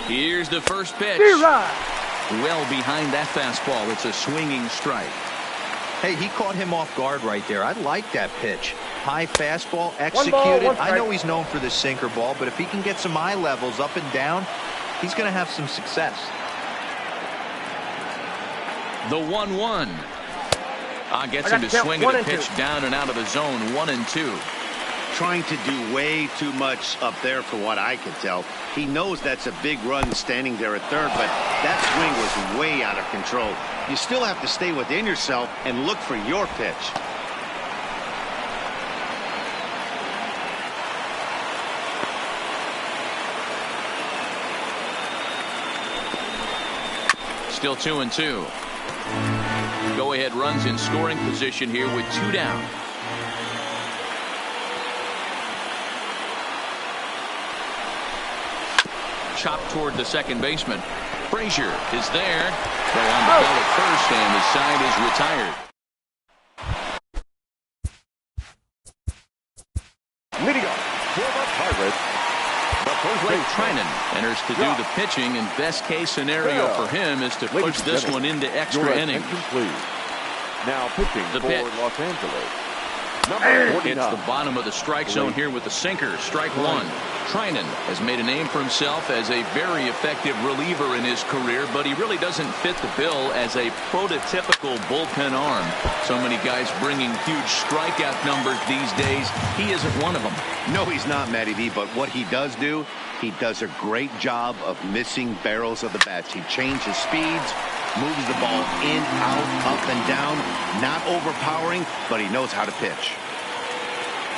Speaker 2: Here's the first pitch. Well behind that fastball. It's a swinging strike.
Speaker 3: Hey, he caught him off guard right there. I like that pitch. High fastball, executed. I know he's known for the sinker ball, but if he can get some eye levels up and down, he's going to have some success.
Speaker 2: The 1-1. Gets him to swing at a pitch down and out of the zone. 1-2.
Speaker 1: Trying to do way too much up there for what I can tell. He knows that's a big run standing there at third, but that swing was way out of control. You still have to stay within yourself and look for your pitch.
Speaker 2: Still 2-2. Go ahead runs in scoring position here with 2 down. Chopped toward the second baseman. Frazier is there. Throw on the ball at first, and the side is retired.
Speaker 5: Leading off for the Pirates, the first
Speaker 2: Blake
Speaker 5: baseman,
Speaker 2: Trinan enters to do the pitching, and best case scenario for him is to push this one into extra innings.
Speaker 5: Please. Now pitching
Speaker 2: The
Speaker 5: for
Speaker 2: pitch.
Speaker 5: Los Angeles. Number 49.
Speaker 2: Hits the bottom of the strike zone here with the sinker. Strike one. Treinen has made a name for himself as a very effective reliever in his career, but he really doesn't fit the bill as a prototypical bullpen arm. So many guys bringing huge strikeout numbers these days. He isn't one of them.
Speaker 1: No, he's not, Matty V, but what he does do, he does a great job of missing barrels of the bats. He changes speeds, moves the ball in, out, up, and down. Not overpowering, but he knows how to pitch.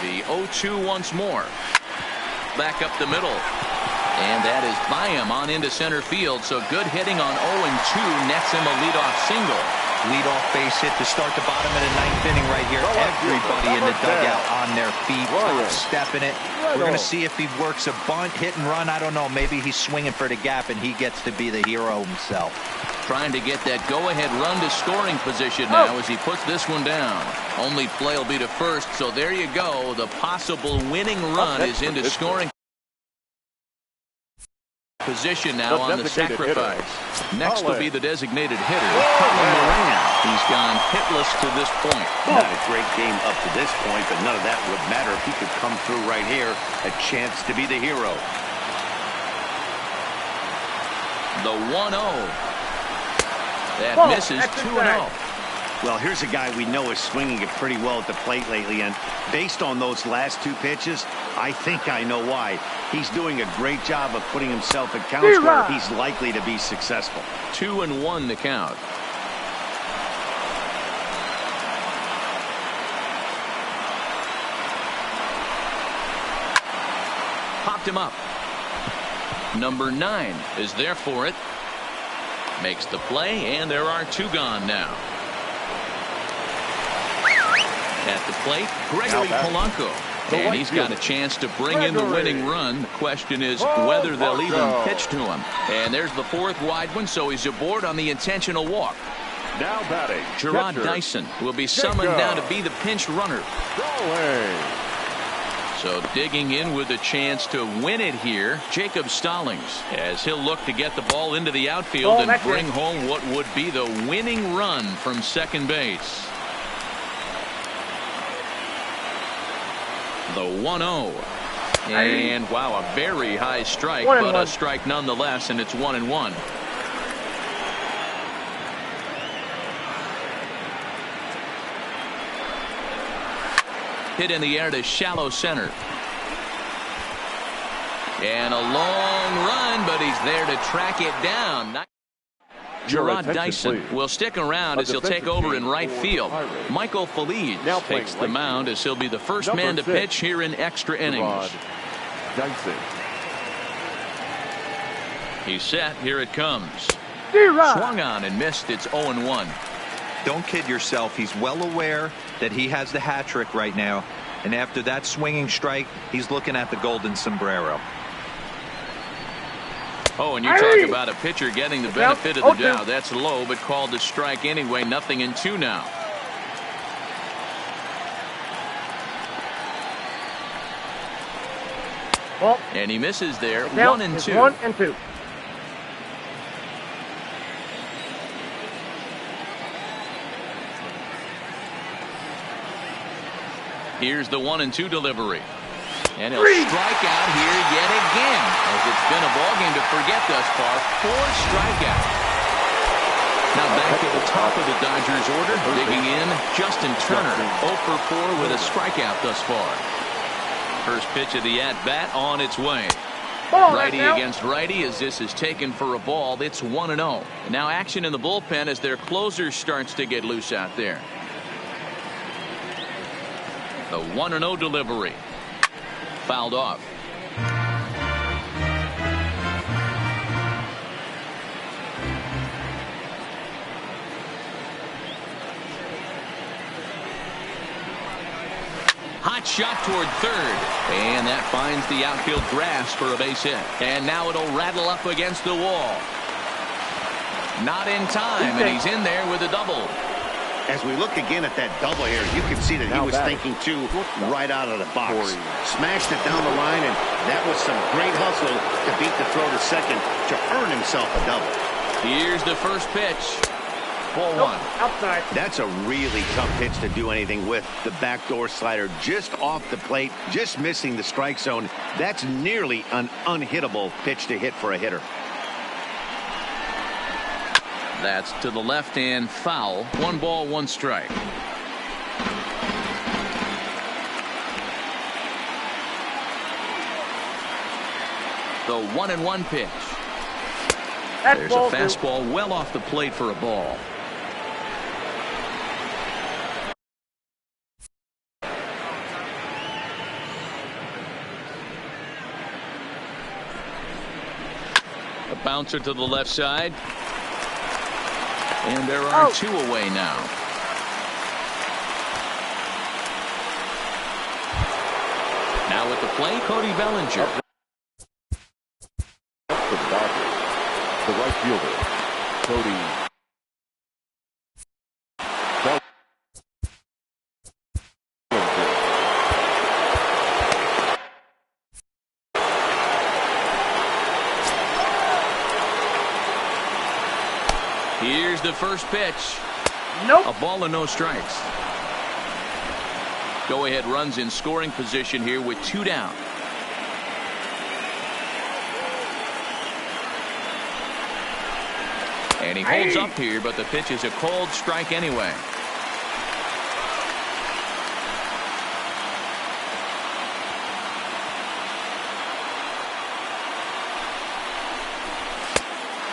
Speaker 2: The 0-2 once more. Back up the middle. And that is by him on into center field. So good hitting on 0-2 nets him a leadoff single.
Speaker 3: Leadoff base hit to start the bottom of the ninth inning right here. Everybody in the dugout on their feet, stepping it. We're going to see if he works a bunt, hit and run. I don't know. Maybe he's swinging for the gap and he gets to be the hero himself.
Speaker 2: Trying to get that go-ahead run to scoring position now as he puts this one down. Only play will be to first, so there you go. The possible winning run is into scoring position now on the sacrifice. Next will be the designated hitter, Colin Moran. He's gone hitless to this point.
Speaker 1: Not a great game up to this point, but none of that would matter if he could come through right here. A chance to be the hero.
Speaker 2: The 1-0. That misses 2-0.
Speaker 1: Well, here's a guy we know is swinging it pretty well at the plate lately, and based on those last two pitches, I think I know why. He's doing a great job of putting himself at counts where he's likely to be successful.
Speaker 2: 2-1 the count. Popped him up. Number 9 is there for it. Makes the play, and there are two gone now. At the plate, Gregory Polanco. And he's got a chance to bring in the winning run. The question is whether they'll even pitch to him. And there's the fourth wide one, so he's aboard on the intentional walk.
Speaker 5: Now batting,
Speaker 2: Gerard Dyson will be summoned now to be the pinch runner. So digging in with a chance to win it here, Jacob Stallings, as he'll look to get the ball into the outfield and bring home what would be the winning run from second base. The 1-0. And wow, a very high strike, but a strike nonetheless, and it's 1-1. Hit in the air to shallow center. And a long run, but he's there to track it down. Gerard Dyson will stick around as he'll take over in right field. Michael Feliz takes the mound as he'll be the first man to pitch here in extra innings. He's set. Here it comes. Swung on and missed. It's 0-1.
Speaker 3: Don't kid yourself. He's well aware that he has the hat trick right now. And after that swinging strike, he's looking at the golden sombrero.
Speaker 2: Oh, and you talk about a pitcher getting the benefit of the doubt. That's low, but called to strike anyway. 0-2 now. And he misses there. 1-2.
Speaker 4: 1-2.
Speaker 2: Here's the 1-2 delivery. And he'll strike out here yet again, as it's been a ballgame to forget thus far. 4 strikeouts. Now back to the top of the Dodgers order. Digging in, Justin Turner. 0 for 4 with a strikeout thus far. First pitch of the at-bat on its way. Righty against righty as this is taken for a ball. It's 1-0. Now action in the bullpen as their closer starts to get loose out there. The 1-0 delivery. Fouled off. Hot shot toward third. And that finds the outfield grass for a base hit. And now it'll rattle up against the wall. Not in time, and he's in there with a double.
Speaker 1: As we look again at that double here, you can see that he was thinking too right out of the box. Smashed it down the line, and that was some great hustle to beat the throw to second to earn himself a double.
Speaker 2: Here's the first pitch. Ball
Speaker 4: Nope.
Speaker 2: one.
Speaker 4: Outside.
Speaker 1: That's a really tough pitch to do anything with. The backdoor slider just off the plate, just missing the strike zone. That's nearly an unhittable pitch to hit for a hitter.
Speaker 2: That's to the left and foul. 1 ball, 1 strike. The 1-1 pitch.
Speaker 4: That's
Speaker 2: There's a
Speaker 4: ball
Speaker 2: fastball well off the plate for a ball. A bouncer to the left side. And there are 2 away now. Now at the plate, Cody Bellinger.
Speaker 5: For the Dodgers, the right fielder, Cody Bellinger.
Speaker 2: Here's the first pitch.
Speaker 4: Nope.
Speaker 2: A ball and no strikes. Go ahead runs in scoring position here with 2 down. And he holds up here, but the pitch is a cold strike anyway.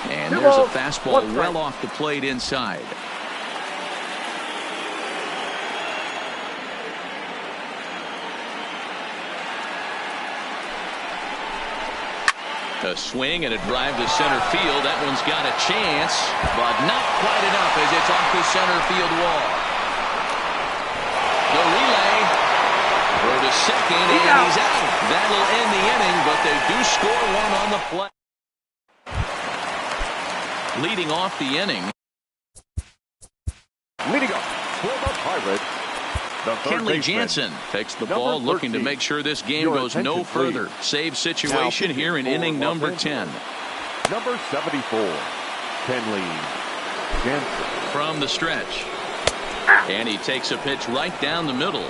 Speaker 2: And there's a fastball well off the plate inside. A swing and a drive to center field. That one's got a chance, but not quite enough as it's off the center field wall. The relay for the second, and he's out. That'll end the inning, but they do score 1 on the play. Leading off the inning.
Speaker 5: Leading up for the Pirates, the third
Speaker 2: Kenley
Speaker 5: baseman,
Speaker 2: Jansen takes the
Speaker 5: number
Speaker 2: ball, looking to
Speaker 5: 13.
Speaker 2: make sure this game
Speaker 5: Your
Speaker 2: goes no
Speaker 5: attention,
Speaker 2: further.
Speaker 5: please.
Speaker 2: Save situation here in inning number 10.
Speaker 5: Number 74, Kenley Jansen.
Speaker 2: From the stretch. And he takes a pitch right down the middle.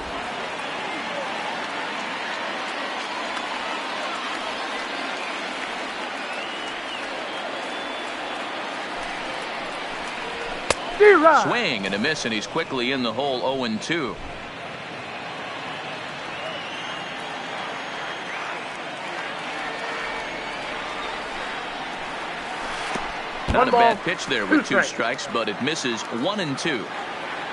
Speaker 2: Swing and a miss, and he's quickly in the hole. 0-2. Not a bad pitch there with 2 strikes, but it misses. 1-2.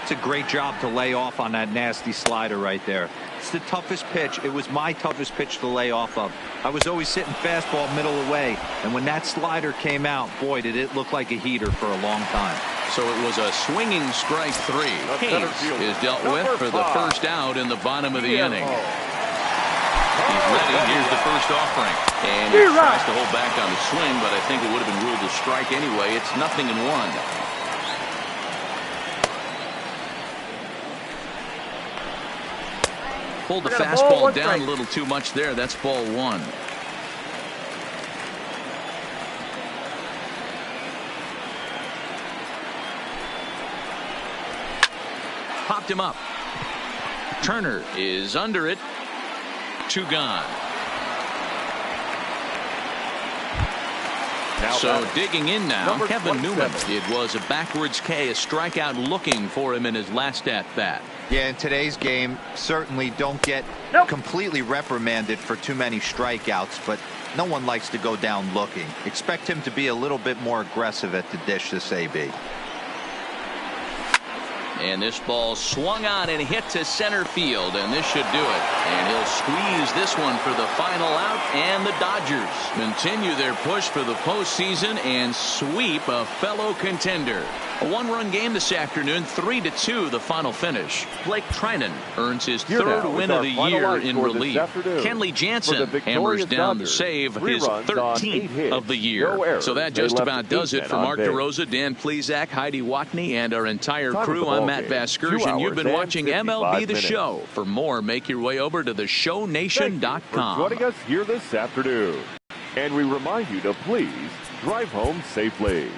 Speaker 3: It's a great job to lay off on that nasty slider right there. It's the toughest pitch. It was my toughest pitch to lay off of. I was always sitting fastball middle away, and when that slider came out, boy, did it look like a heater for a long time.
Speaker 2: So it was a swinging strike 3. Hayes is dealt with for the first out in the bottom of the inning. He's ready. Here's the first offering. And he tries to hold back on the swing, but I think it would have been ruled a strike anyway. It's 0-1. Pulled the fastball down a little too much there. That's ball 1. Popped him up. Turner is under it. 2 gone. So digging in now, Kevin Newman. It was a backwards K, a strikeout looking for him in his last at bat.
Speaker 3: Yeah, in today's game, certainly don't get completely reprimanded for too many strikeouts, but no one likes to go down looking. Expect him to be a little bit more aggressive at the dish this AB.
Speaker 2: And this ball swung on and hit to center field, and this should do it. And he'll squeeze this one for the final out, and the Dodgers continue their push for the postseason and sweep a fellow contender. A 1-run game this afternoon, 3-2 the final finish. Blake Trinan earns his 3rd win of the year in relief. Kenley Jansen hammers down the save, his 13th of the year. So that just about does it for Mark DeRosa, Dan Plesac, Heidi Watney, and our entire crew. I'm Matt Vasgersian. You've been watching MLB The Show. For more, make your way over to theshownation.com.
Speaker 5: Joining us here this afternoon. And we remind you to please drive home safely.